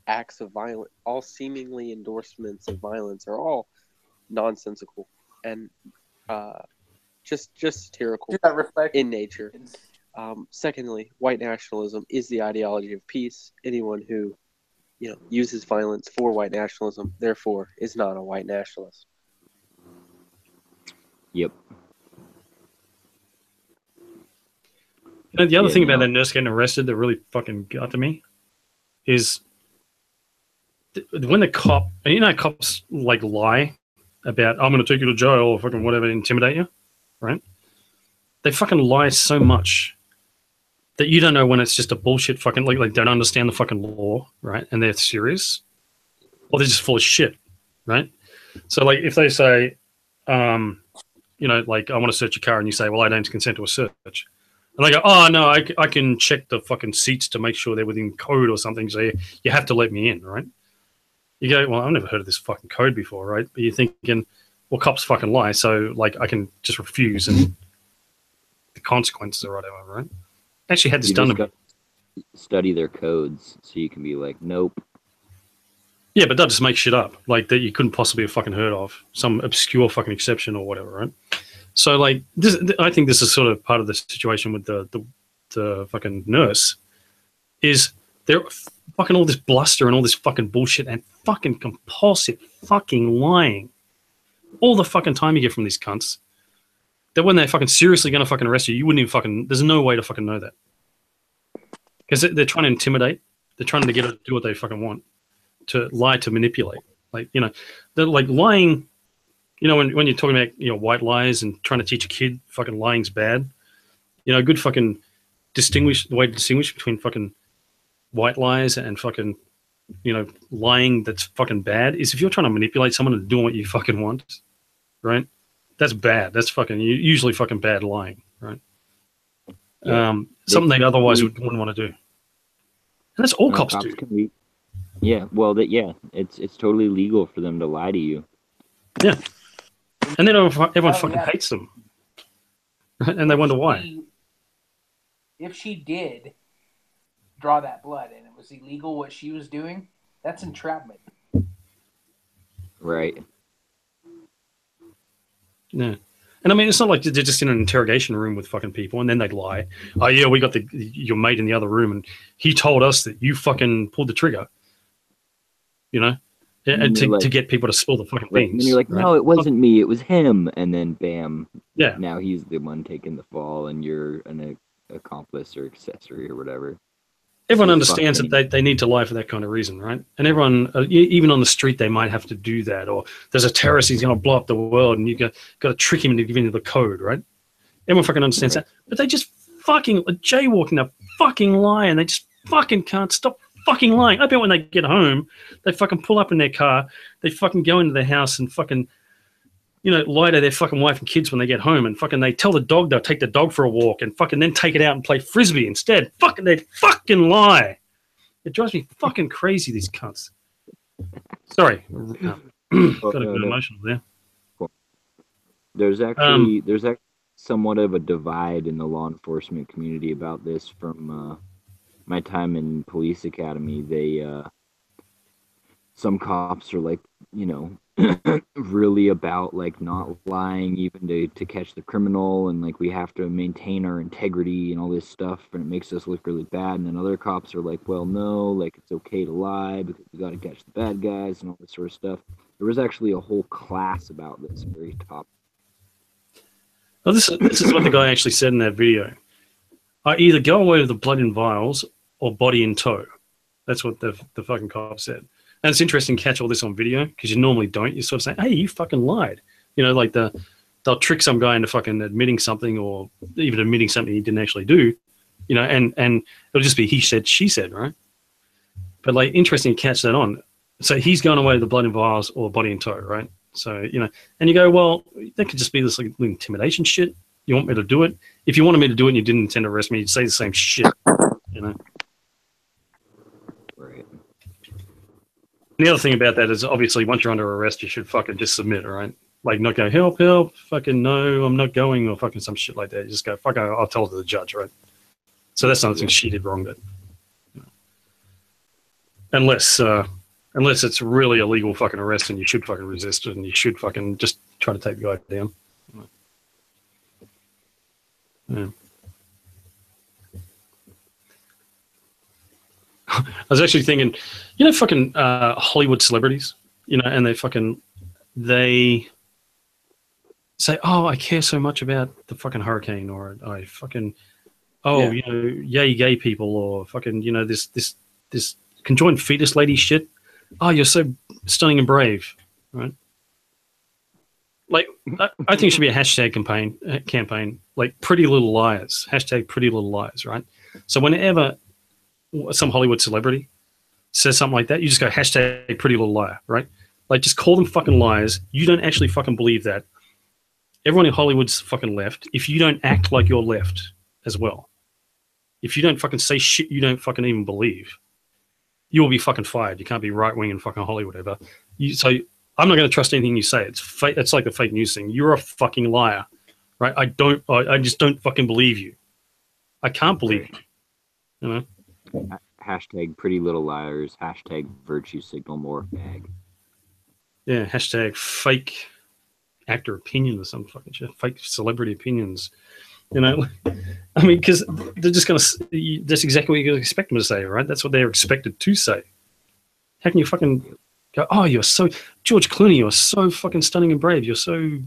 acts of violence, all seemingly endorsements of violence are all nonsensical and just satirical that reflect in nature. Secondly, white nationalism is the ideology of peace. Anyone who, uses violence for white nationalism, therefore, is not a white nationalist. Yep. The other Yeah, thing about no. that nurse getting arrested that really fucking got to me is when the cop, and cops like lie about, I'm going to take you to jail or fucking whatever, intimidate you, right? They fucking lie so much that you don't know when it's just a bullshit fucking, like they don't understand the fucking law, right? And they're serious, or they're just full of shit, right? So like if they say, like I want to search your car, and you say, well, I don't consent to a search. And they go, oh, no, I can check the fucking seats to make sure they're within code or something, so you have to let me in, right? You go, well, I've never heard of this fucking code before, right? But you're thinking, well, cops fucking lie, so, like, I can just refuse and the consequences or whatever, right? I actually had this You done to just me. got to study their codes so you can be like, nope. Yeah, but they'll just make shit up, like, that you couldn't possibly have fucking heard of. Some obscure fucking exception or whatever, right? So, like, I think this is sort of part of the situation with the fucking nurse, is they're fucking all this bluster and all this fucking bullshit and fucking compulsive fucking lying all the fucking time you get from these cunts, that when they're fucking seriously going to fucking arrest you, you wouldn't even fucking, there's no way to fucking know that. Because they're trying to intimidate. They're trying to get her to do what they fucking want. To lie, to manipulate. Like, they're like lying. When you're talking about, white lies and trying to teach a kid fucking lying's bad, good fucking the way to distinguish between fucking white lies and fucking, lying that's fucking bad is if you're trying to manipulate someone into doing what you fucking want, right? That's bad. That's fucking usually fucking bad lying, right? Yeah. Something they otherwise wouldn't want to do. And that's all cops do. Yeah, well, it's totally legal for them to lie to you. Yeah. And then everyone fucking hates them. And they wonder why. If she did draw that blood and it was illegal what she was doing, that's entrapment. Right. Yeah. And I mean, it's not like they're just in an interrogation room with fucking people and then they'd lie. Oh, yeah, we got your mate in the other room and he told us that you fucking pulled the trigger. And to get people to spill the fucking Right. beans. And then you're like, right? no, it wasn't me, it was him. And then bam. Yeah. Now he's the one taking the fall and you're an accomplice or accessory or whatever. Everyone So understands fucking- that they need to lie for that kind of reason, right? And everyone, even on the street, they might have to do that. Or there's a terrorist, he's going to blow up the world, and you got to trick him into giving you the code, right? Everyone fucking understands that. But they just fucking jaywalking a fucking lie, and they just fucking can't stop fucking lying. I bet when they get home, they fucking pull up in their car, they fucking go into their house and fucking, lie to their fucking wife and kids when they get home, and fucking they tell the dog they'll take the dog for a walk and fucking then take it out and play frisbee instead. Fucking they fucking lie. It drives me fucking crazy, these cunts. Sorry. Got a bit emotional there. Cool. There's actually somewhat of a divide in the law enforcement community about this. From my time in police academy, some cops are like, really about like not lying even to catch the criminal, and like we have to maintain our integrity and all this stuff, and it makes us look really bad. And then other cops are like, well, no, like it's okay to lie because we got to catch the bad guys and all this sort of stuff. There was actually a whole class about this very topic. Well, this is what the guy actually said in that video. I either go away with the blood in vials or body in tow. That's what the fucking cop said. And it's interesting to catch all this on video because you normally don't. You sort of say, hey, you fucking lied. Like they'll trick some guy into fucking admitting something or even admitting something he didn't actually do, and it'll just be he said, she said, right? But like interesting to catch that on. So he's going away with the blood in vials or body in tow, right? So, and you go, well, that could just be this like intimidation shit. You want me to do it? If you wanted me to do it and you didn't intend to arrest me, you'd say the same shit, Right. And the other thing about that is obviously once you're under arrest, you should fucking just submit, right? Like not go, help, fucking no, I'm not going, or fucking some shit like that. You just go, fuck, I'll tell it to the judge, right? So that's another thing she did wrong, but unless it's really a legal fucking arrest and you should fucking resist it and you should fucking just try to take the guy down. Yeah. I was actually thinking, fucking Hollywood celebrities, and they say, oh, I care so much about the fucking hurricane, or I fucking, yay gay people, or fucking, this conjoined fetus lady shit. Oh, you're so stunning and brave, right? Like, I think it should be a hashtag campaign, like Pretty Little Liars, hashtag Pretty Little Liars, right? So whenever some Hollywood celebrity says something like that, you just go hashtag Pretty Little Liar, right? Like, just call them fucking liars. You don't actually fucking believe that. Everyone in Hollywood's fucking left. If you don't act like you're left as well, if you don't fucking say shit you don't fucking even believe, you will be fucking fired. You can't be right wing in fucking Hollywood ever. So I'm not going to trust anything you say. It's fake. It's like the fake news thing. You're a fucking liar, right? I just don't fucking believe you. I can't believe you. Hashtag Pretty Little Liars. Hashtag Virtue Signal More Fag. Yeah. Hashtag fake actor opinion or some fucking shit. Fake celebrity opinions. I mean, because they're just going to, that's exactly what you expect them to say, right? That's what they're expected to say. How can you fucking go, oh, you're so, George Clooney, you're so fucking stunning and brave. You're so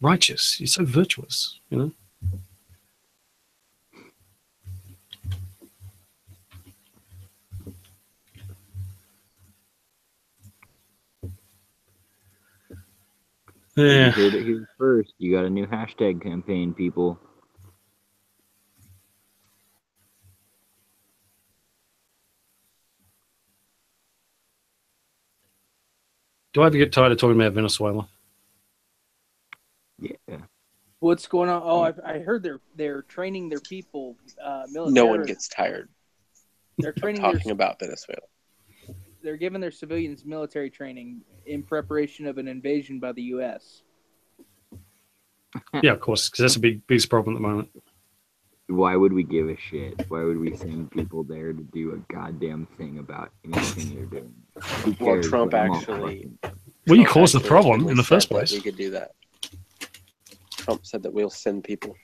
righteous. You're so virtuous, Yeah. You heard it here first. You got a new hashtag campaign, people. Do I ever get tired of talking about Venezuela? Yeah. What's going on? Oh, I heard they're training their people. Military. No one gets tired. They're training talking about Venezuela. They're giving their civilians military training in preparation of an invasion by the U.S. Yeah, of course, because that's a biggest problem at the moment. Why would we give a shit? Why would we send people there to do a goddamn thing about anything they're doing? Who cares? Well, Trump actually... Well, you caused the problem in the first place. We could do that. Trump said that we'll send people.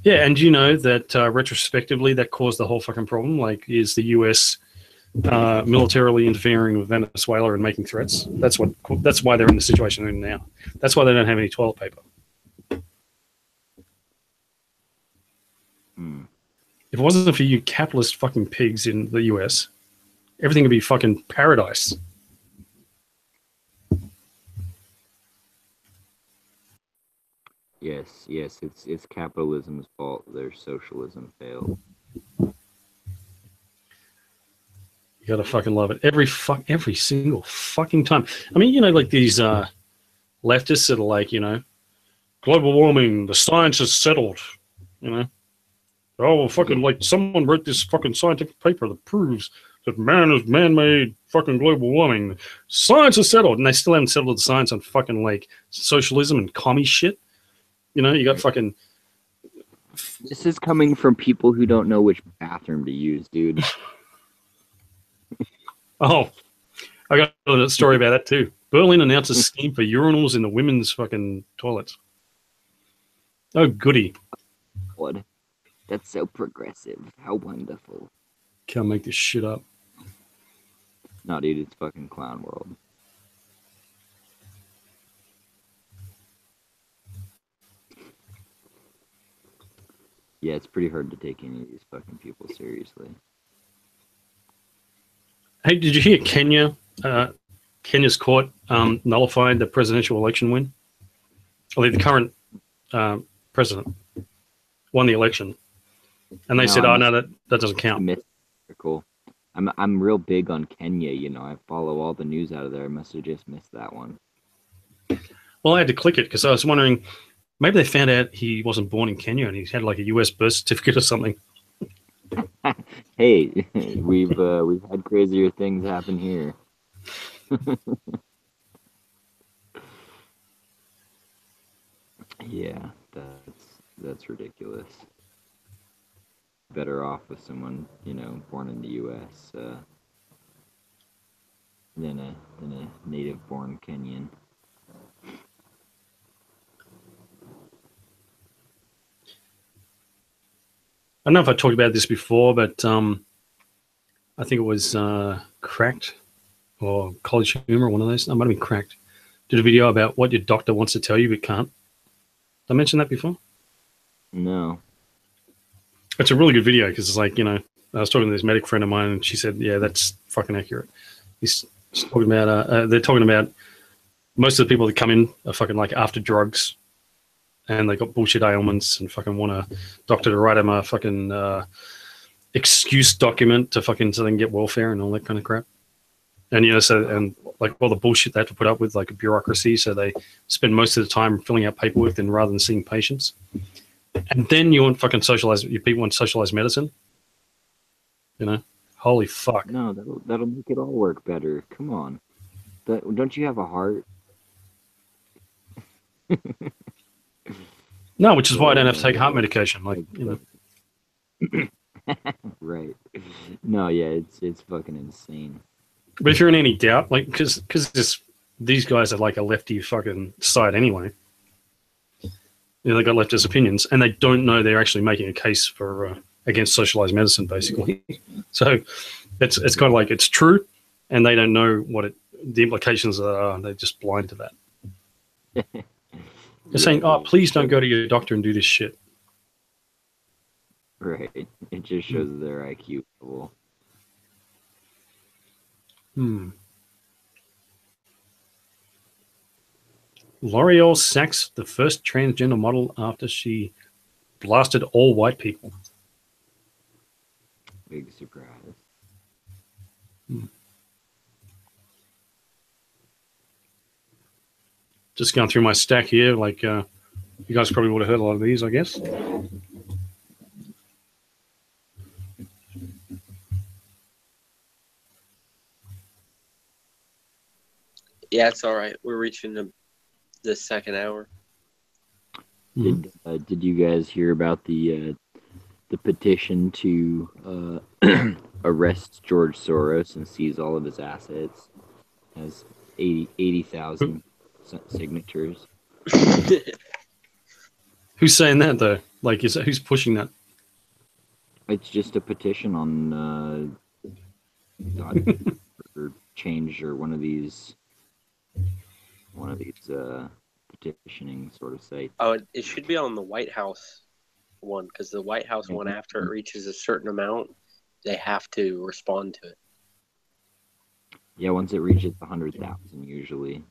Yeah, and you know that retrospectively that caused the whole fucking problem? Like, is the U.S. Militarily interfering with Venezuela and making threats? That's why they're in the situation they're in now. That's why they don't have any toilet paper. If it wasn't for you capitalist fucking pigs in the US, everything would be fucking paradise. Yes, it's capitalism's fault their socialism failed. You gotta fucking love it. Every single fucking time. I mean, like these leftists that are like, global warming, the science is settled, Oh, well, fucking, like, someone wrote this fucking scientific paper that proves that man is man-made fucking global warming. Science is settled, and they still haven't settled the science on fucking like socialism and commie shit. You know, you got fucking. This is coming from people who don't know which bathroom to use, dude. Oh, I got a story about that too. Berlin announces scheme for urinals in the women's fucking toilets. Oh, goody. God, that's so progressive. How wonderful. Can't make this shit up. No, dude, it's fucking clown world. Yeah, it's pretty hard to take any of these fucking people seriously. Hey, did you hear Kenya? Kenya's court nullified the presidential election win. Or the current president won the election, and they said, "Oh no, that doesn't count." Cool. I'm real big on Kenya. You know, I follow all the news out of there. I must have just missed that one. Well, I had to click it because I was wondering, maybe they found out he wasn't born in Kenya and he had like a U.S. birth certificate or something. Hey, we've had crazier things happen here. Yeah, that's ridiculous. Better off with someone, you know, born in the U.S. Than a native-born Kenyan. I don't know if I talked about this before, but I think it was Cracked or College Humor, one of those. I might have been Cracked. Did a video about what your doctor wants to tell you but can't. Did I mention that before? No. It's a really good video because it's like, you know, I was talking to this medic friend of mine and she said, yeah, that's fucking accurate. He's talking about, they're talking about most of the people that come in are fucking like after drugs and they got bullshit ailments and fucking want a doctor to write them a fucking excuse document to fucking so they can get welfare and all that kind of crap. And, you know, so, and like all the bullshit they have to put up with, like a bureaucracy. So they spend most of the time filling out paperwork then rather than seeing patients. And then you want fucking socialized, you people want socialized medicine. You know, holy fuck. No, that'll make it all work better. Come on. Don't you have a heart? No, which is why I don't have to take heart medication. Like, you know. Right. No, yeah, it's fucking insane. But if you're in any doubt, like, because these guys are like a lefty fucking side anyway. You know, they got leftist opinions, and they don't know they're actually making a case for against socialized medicine, basically. So it's kind of like it's true, and they don't know what the implications are. They're just blind to that. They're saying, "Oh, please don't go to your doctor and do this shit." Right. It just shows their IQ level. L'Oreal sacks the first transgender model after she blasted all white people. Big surprise. Just going through my stack here, like you guys probably would have heard a lot of these, I guess. Yeah, it's all right. We're reaching the second hour. Did you guys hear about the petition to arrest George Soros and seize all of his assets? It has 80,000 signatures. Who's saying that though? Like, who's pushing that? It's just a petition on or Change or one of these petitioning sort of sites. Oh, it should be on the White House one, because the White House one, after it reaches a certain amount, they have to respond to it. Yeah, once it reaches 100,000 usually.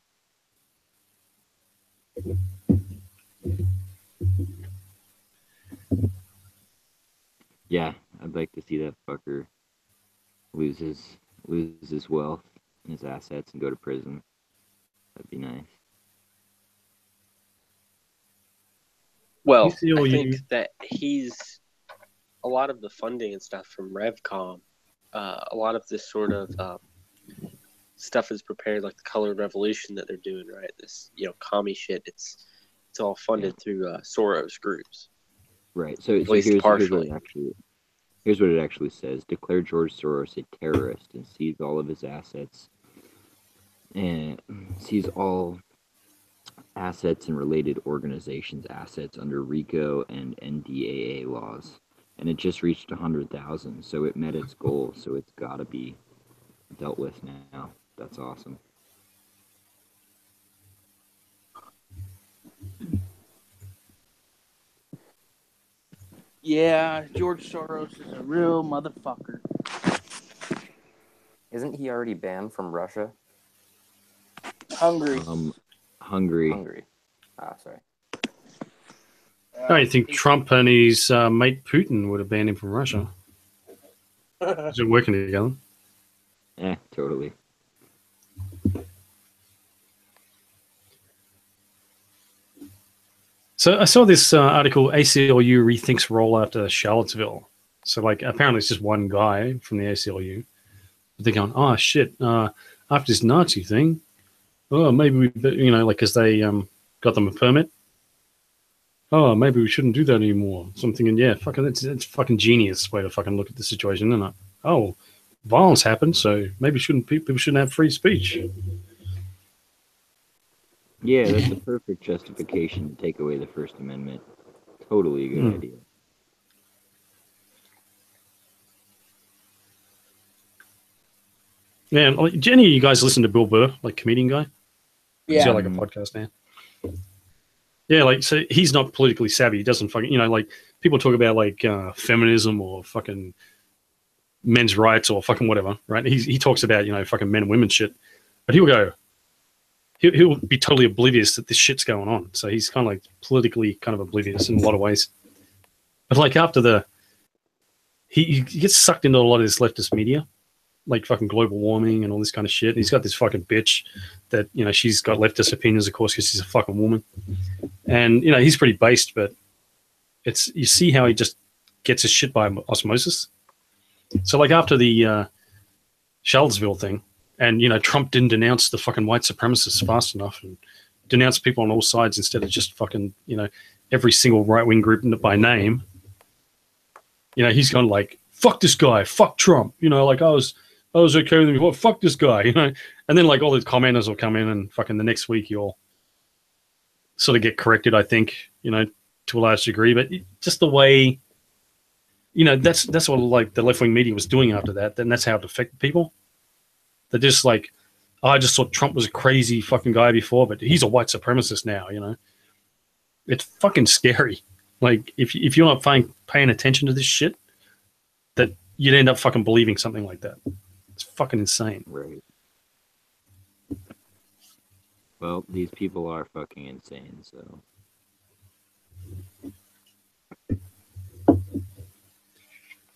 Yeah, I'd like to see that fucker lose his wealth and his assets and go to prison. That'd be nice. Well, I think that a lot of the funding and stuff from RevCom a lot of this sort of stuff is prepared, like the colored revolution that they're doing, right? This, commie shit. It's all funded through Soros groups. Right. So here's what it actually says: declare George Soros a terrorist and seize all of his assets, and seize all assets and related organizations' assets under RICO and NDAA laws. And it just reached 100,000, so it met its goal. So it's got to be dealt with now. That's awesome. Yeah, George Soros is a real motherfucker. Isn't he already banned from Russia? Hungary. Hungary. Ah, sorry. No, you think Trump and his mate Putin would have banned him from Russia? Is it working together? Totally. So I saw this article, ACLU rethinks role after Charlottesville. So, like, apparently it's just one guy from the ACLU. But they're going, oh, shit, after this Nazi thing, maybe we, because they got them a permit. Oh, maybe we shouldn't do that anymore. So I'm thinking, yeah, fucking, it's fucking genius way to fucking look at the situation, isn't it? Oh, violence happened, so maybe people shouldn't have free speech. Yeah, that's a perfect justification to take away the First Amendment. Totally a good idea. Yeah, do any of you guys listen to Bill Burr, like comedian guy? Yeah. He's got like a podcast now. Yeah, like, so he's not politically savvy. He doesn't fucking, like, people talk about like feminism or fucking men's rights or fucking whatever, right? He talks about, fucking men and women shit. But he'll be totally oblivious that this shit's going on. So he's kind of like politically kind of oblivious in a lot of ways. But like after he gets sucked into a lot of this leftist media, like fucking global warming and all this kind of shit. And he's got this fucking bitch that, she's got leftist opinions, of course, because she's a fucking woman. And, he's pretty based, but you see how he just gets his shit by osmosis. So like after the Charlottesville thing, and, Trump didn't denounce the fucking white supremacists fast enough and denounce people on all sides instead of just fucking, every single right-wing group by name. He's gone like, fuck this guy, fuck Trump. Like I was okay with him before, fuck this guy, And then like all the commenters will come in and fucking the next week you'll sort of get corrected, I think, to a large degree. But just the way, that's what like the left-wing media was doing after that. Then that's how it affected people. They're just like, I just thought Trump was a crazy fucking guy before, but he's a white supremacist now, It's fucking scary. Like, if you're not paying attention to this shit, that you'd end up fucking believing something like that. It's fucking insane. Right. Well, these people are fucking insane, so.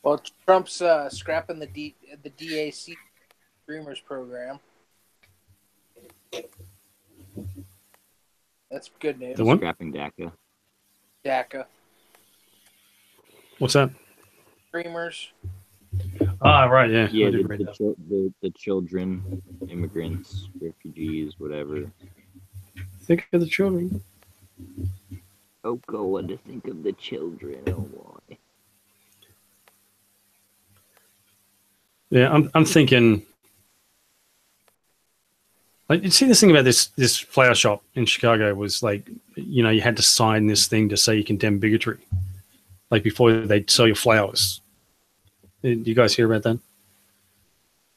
Well, Trump's scrapping the DAC Dreamers program. That's good news. The what? Scrapping DACA. DACA. What's that? Dreamers. Ah, right, yeah. Yeah, the children, immigrants, refugees, whatever. Think of the children. Oh, go on to think of the children. Oh, boy. Yeah, I'm thinking. Like, you see, this thing about this flower shop in Chicago was like, you had to sign this thing to say you condemn bigotry, like before they'd sell your flowers. Did you guys hear about that?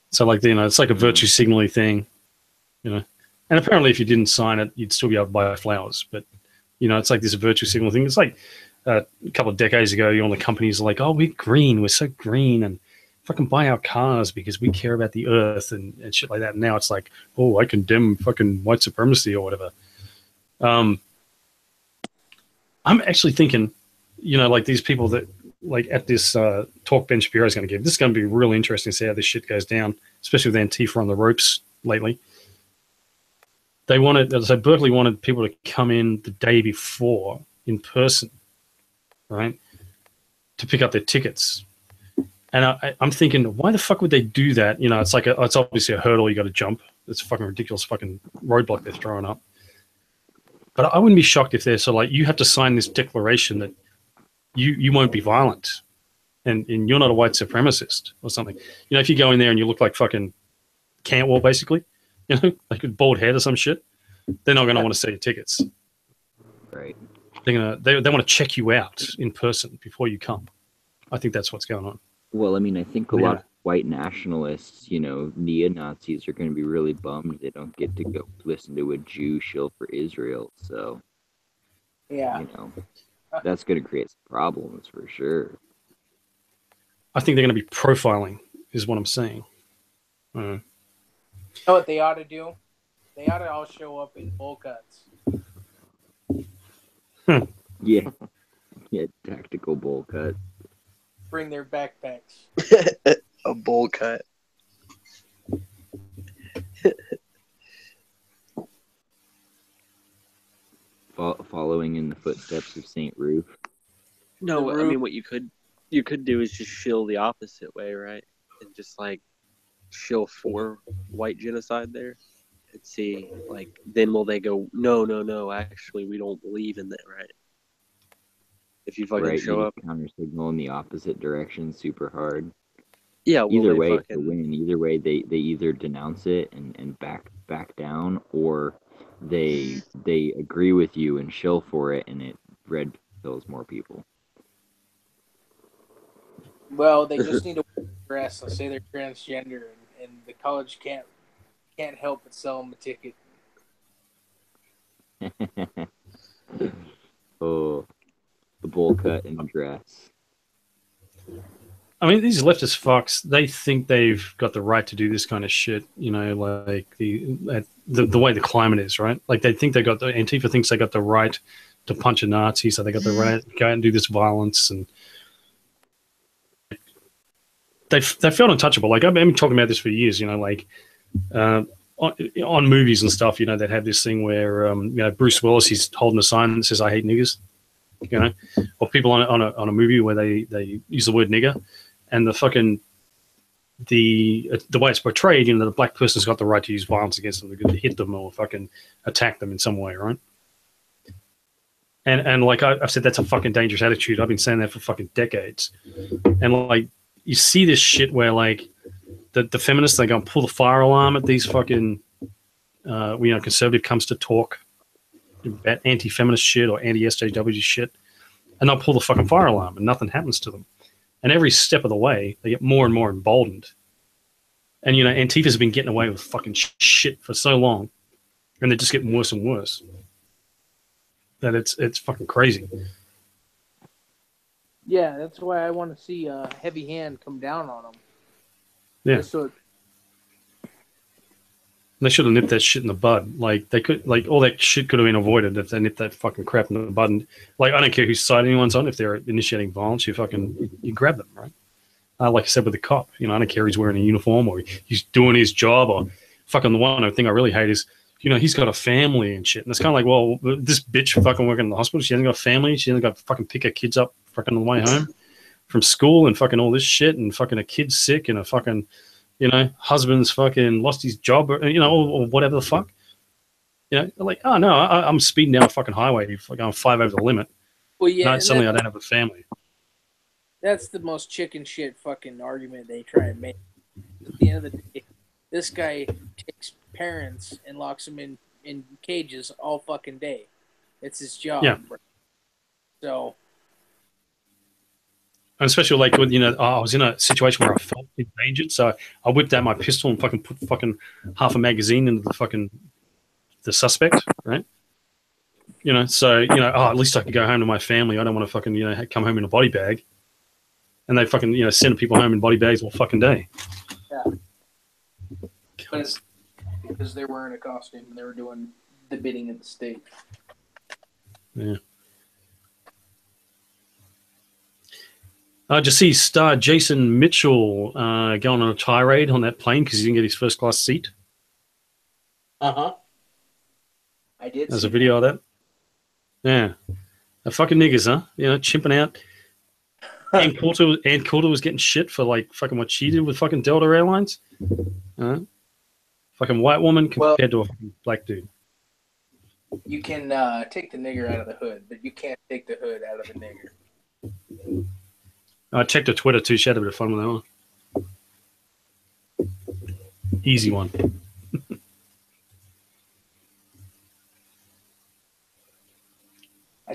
So, like, it's like a virtue signaling thing, And apparently, if you didn't sign it, you'd still be able to buy flowers. But, it's like this virtue signal thing. It's like a couple of decades ago, all the companies are like, oh, we're green. We're so green. And fucking buy our cars because we care about the earth and shit like that. And now it's like, oh, I condemn fucking white supremacy or whatever. I'm actually thinking, like these people that, like at this talk Ben Shapiro is going to give, this is going to be really interesting to see how this shit goes down, especially with Antifa on the ropes lately. So Berkeley wanted people to come in the day before in person, right, to pick up their tickets. And I'm thinking, why the fuck would they do that? You know, it's like it's obviously a hurdle you got to jump. It's a fucking ridiculous fucking roadblock they're throwing up. But I wouldn't be shocked if they're so like, you have to sign this declaration that you won't be violent, and you're not a white supremacist or something. You know, if you go in there and you look like fucking Cantwell, basically, you know, like a bald head or some shit, they're not going to want to sell you tickets. Right. They want to check you out in person before you come. I think that's what's going on. Well, I mean, I think a lot of white nationalists, you know, neo-Nazis are going to be really bummed they don't get to go listen to a Jew shill for Israel. So, Yeah. you know, that's going to create some problems for sure. I think they're going to be profiling, is what I'm saying. You know what they ought to do? They ought to all show up in bowl cuts. Yeah. Yeah, tactical bowl cut. Bring their backpacks. A bowl cut. Following in the footsteps of St. Roof. No, I mean, what you could do is just shill the opposite way, right? And just like shill for white genocide there, and see, like, then will they go? No, actually, we don't believe in that, right? If you fucking show up, counter signal in the opposite direction super hard. Yeah. Either way, to win. Either way, they either denounce it and back down, or they agree with you and shill for it, and it red pills more people. Well, they just need to dress. Let's say they're transgender, and the college can't help but sell them a ticket. Oh, the bowl cut and dress. I mean, these leftist fucks, they think they've got the right to do this kind of shit, you know, like the way the climate is, right? Like they think Antifa thinks they got the right to punch a Nazi, so they got the right to go out and do this violence, and they felt untouchable. Like I've been talking about this for years, you know, like on movies and stuff, you know, they'd have this thing where, you know, Bruce Willis, he's holding a sign that says, "I hate niggers," you know, or people on a movie where they use the word nigger, and the way it's portrayed, you know, the black person's got the right to use violence against them, to hit them or fucking attack them in some way, right? And like I've said, that's a fucking dangerous attitude. I've been saying that for fucking decades. And like you see this shit where like the feminists, they go and pull the fire alarm at these fucking conservative comes to talk about anti-feminist shit or anti-SJW shit, and they'll pull the fucking fire alarm and nothing happens to them. And every step of the way, they get more and more emboldened. And, you know, Antifa's been getting away with fucking shit for so long, and they're just getting worse and worse. That it's fucking crazy. Yeah, that's why I want to see a heavy hand come down on them. Yeah. They should have nipped that shit in the bud. Like they could, like all that shit could have been avoided if they nipped that fucking crap in the bud. And, like I don't care whose side anyone's on. If they're initiating violence, you grab them, right? Like I said with the cop, you know, I don't care if he's wearing a uniform or he's doing his job or fucking the one thing I really hate is, you know, he's got a family and shit. And it's kind of like, well, this bitch fucking working in the hospital, she hasn't got a family. She hasn't got to fucking pick her kids up fucking on the way home from school and fucking all this shit, and fucking a kid's sick and a fucking, you know, husband's fucking lost his job, or, you know, or whatever the fuck. You know, like, oh no, I'm speeding down a fucking highway, going 5 over the limit. Well, yeah. No, suddenly I don't have a family. That's the most chicken shit fucking argument they try and make. At the end of the day, this guy takes parents and locks them in cages all fucking day. It's his job. Yeah. So. And especially like with, you know, I was in a situation where I felt endangered, so I whipped out my pistol and fucking put fucking half a magazine into the suspect, right? You know, so, you know, at least I could go home to my family. I don't want to fucking, you know, come home in a body bag. And they fucking, you know, send people home in body bags all fucking day. Yeah. But it's because they're wearing a costume and they were doing the bidding of the state. Yeah. Did you see star Jason Mitchell going on a tirade on that plane because he didn't get his first class seat? Uh-huh. I did. There's a video of that. Yeah. The fucking niggers, huh? You know, chimping out. Ann Coulter was getting shit for like fucking what she did with fucking Delta Airlines. Fucking white woman compared to a black dude. You can take the nigger out of the hood, but you can't take the hood out of the nigger. I checked her Twitter too. She had a bit of fun with that one. Easy one.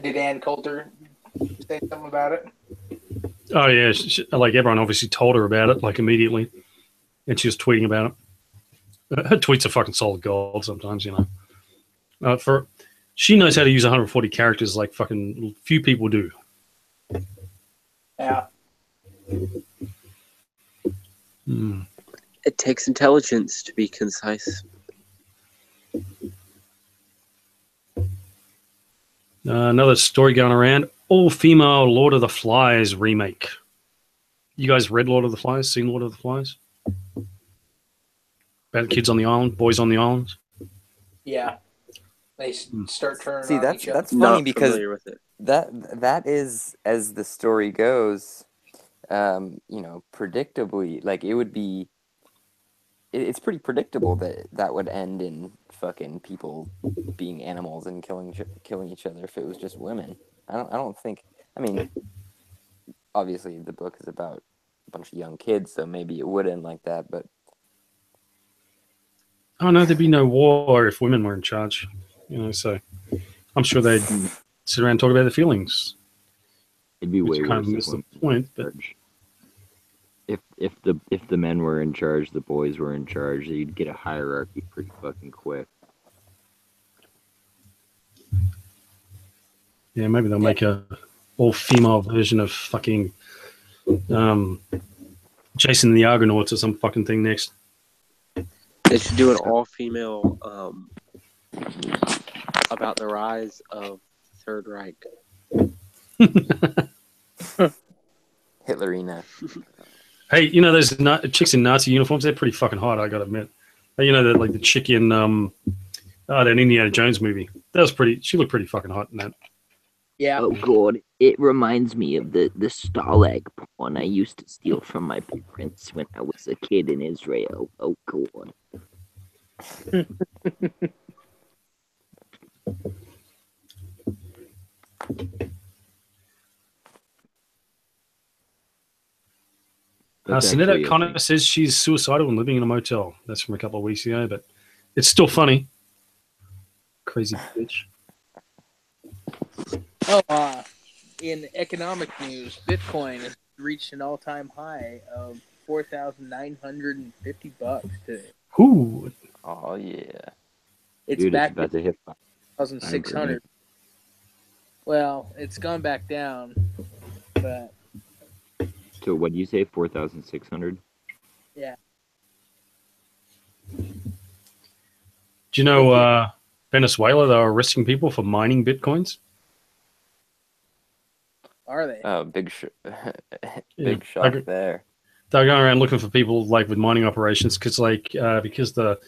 Did Ann Coulter say something about it? Oh yeah, like everyone obviously told her about it like immediately, and she was tweeting about it. Her tweets are fucking solid gold sometimes, you know. She knows how to use 140 characters like fucking few people do. Yeah. It takes intelligence to be concise. Another story going around: all-female Lord of the Flies remake. You guys read Lord of the Flies? Seen Lord of the Flies? About the kids on the island, boys on the islands. Yeah. They start turning. See, on each other. that's funny Not because familiar with it. that is, as the story goes, you know, predictably, like it would be. It's pretty predictable that would end in fucking people being animals and killing each other if it was just women. I don't think. I mean, obviously the book is about a bunch of young kids, so maybe it would end like that. But oh no, there'd be no war if women were in charge. You know, so I'm sure they'd sit around and talk about their feelings. It'd be way kind worse of missed if the point, but if the men were in charge, the boys were in charge, you'd get a hierarchy pretty fucking quick. yeah, maybe they'll make a all-female version of fucking Jason the Argonauts or some fucking thing next. They should do an all-female about the rise of Third Reich. Hitlerina. Hey, you know those chicks in Nazi uniforms? They're pretty fucking hot, I gotta admit. You know, like the chick in that Indiana Jones movie. That was pretty. She looked pretty fucking hot in that. Yeah. Oh god, it reminds me of the Stalag porn I used to steal from my parents when I was a kid in Israel. Oh god. Sonetta Connor says she's suicidal and living in a motel. That's from a couple of weeks ago, but it's still funny. Crazy bitch. Oh, in economic news, Bitcoin has reached an all-time high of $4,950 today. Ooh. Oh yeah. It's Dude, back it's about to hit 5,600. Well, it's gone back down, but So what do you say, 4,600? yeah. Do you know Venezuela, they are arresting people for mining Bitcoins? Are they? Oh, big Yeah. shock there. They're going around looking for people like with mining operations because the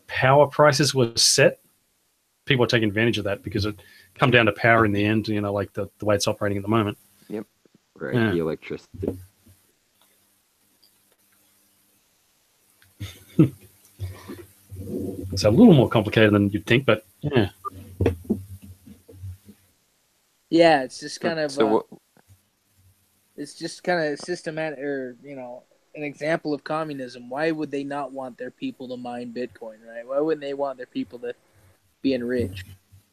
power prices were set. People are taking advantage of that because it come down to power in the end, you know, like the way it's operating at the moment. Yep. Right, Yeah. the electricity. It's a little more complicated than you'd think, but yeah. Yeah, it's just kind of So it's just kind of systematic, or an example of communism. Why would they not want their people to mine Bitcoin, right? Why wouldn't they want their people to be enriched?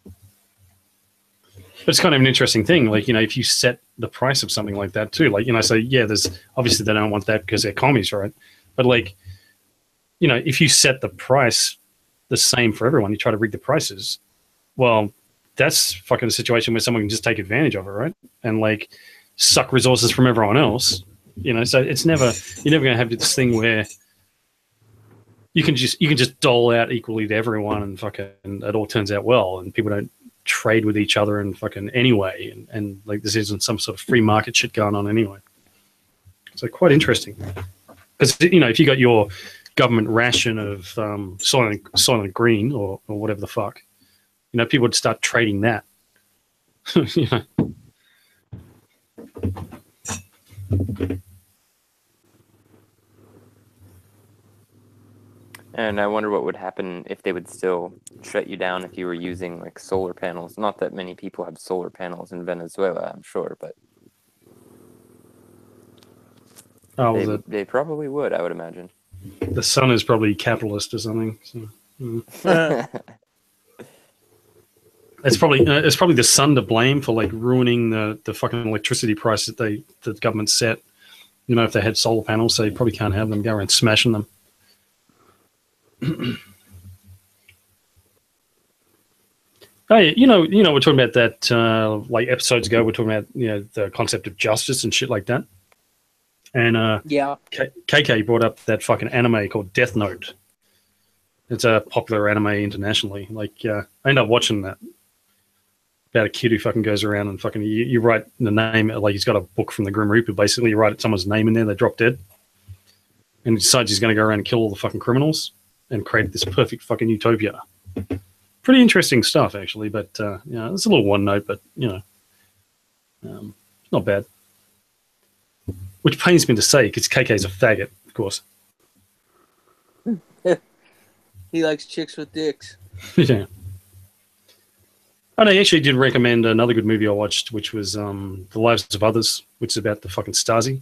But it's kind of an interesting thing. Like, you know, if you set the price of something like that too, like, you know, so yeah, there's obviously they don't want that because they're commies, right? But like, you know, if you set the price the same for everyone, you try to rig the prices, well, that's fucking a situation where someone can just take advantage of it, right? And like suck resources from everyone else, you know, so it's never, you're never going to have this thing where you can just dole out equally to everyone and fucking it all turns out well and people don't trade with each other and fucking anyway. And like this isn't some sort of free market shit going on anyway. So quite interesting. Because, you know, if you got your government ration of Soylent Green or whatever the fuck, you know, people would start trading that. You know. And I wonder what would happen if they would still shut you down if you were using like solar panels. Not that many people have solar panels in Venezuela, I'm sure, but they probably would, I would imagine. The sun is probably capitalist or something. So, it's probably the sun to blame for like ruining the fucking electricity price that the government set. You know, if they had solar panels, they probably can't have them go around smashing them. Oh, yeah, you know, we're talking about that like episodes ago. We're talking about the concept of justice and shit like that. And yeah, KK brought up that fucking anime called Death Note. It's a popular anime internationally. Like, I ended up watching that about a kid who fucking goes around and fucking you write the name, like he's got a book from the Grim Reaper. Basically, you write someone's name in there, they drop dead, and he decides he's going to go around and kill all the fucking criminals and create this perfect fucking utopia. Pretty interesting stuff, actually. But it's a little one note, but not bad. Which pains me to say, because KK's a faggot, of course. He likes chicks with dicks. Yeah. And I actually did recommend another good movie I watched, which was The Lives of Others, which is about the fucking Stasi.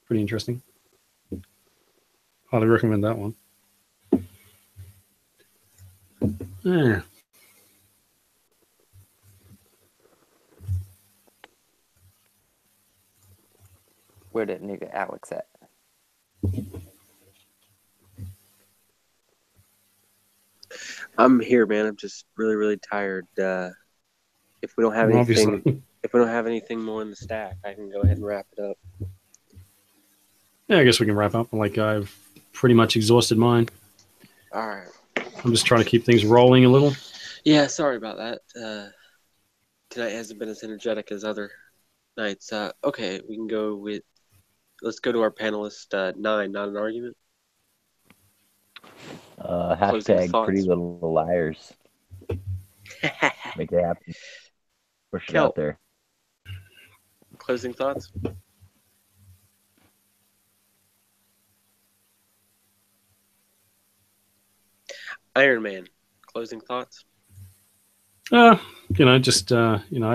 Pretty interesting. Highly recommend that one. Yeah. Where did nigga Alex at? I'm here, man. I'm just really, really tired. If we don't have anything more in the stack, I can go ahead and wrap it up. Yeah, I guess we can wrap up. Like, I've pretty much exhausted mine. All right. I'm just trying to keep things rolling a little. Yeah, sorry about that. Tonight hasn't been as energetic as other nights. Okay, we can go with. Let's go to our panelist 9. Not an argument. Hashtag Pretty Little Liars. Make it happen. Push it out there. Closing thoughts? Iron Man. Closing thoughts? I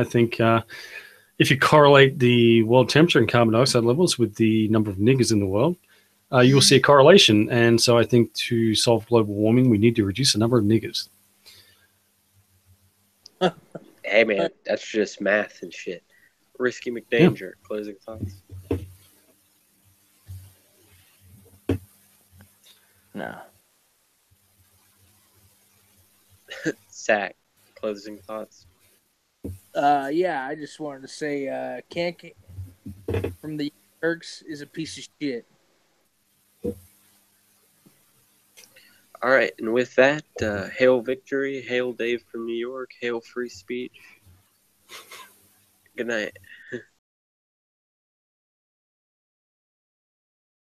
think if you correlate the world temperature and carbon dioxide levels with the number of niggers in the world, you will see a correlation. And so I think to solve global warming, we need to reduce the number of niggers. Hey, man, that's just math and shit. Risky McDanger. Yeah. Closing thoughts? No. Zach, closing thoughts? I just wanted to say Kank from the Turks is a piece of shit. All right, and with that, hail victory, hail Dave from New York, hail free speech. Good night.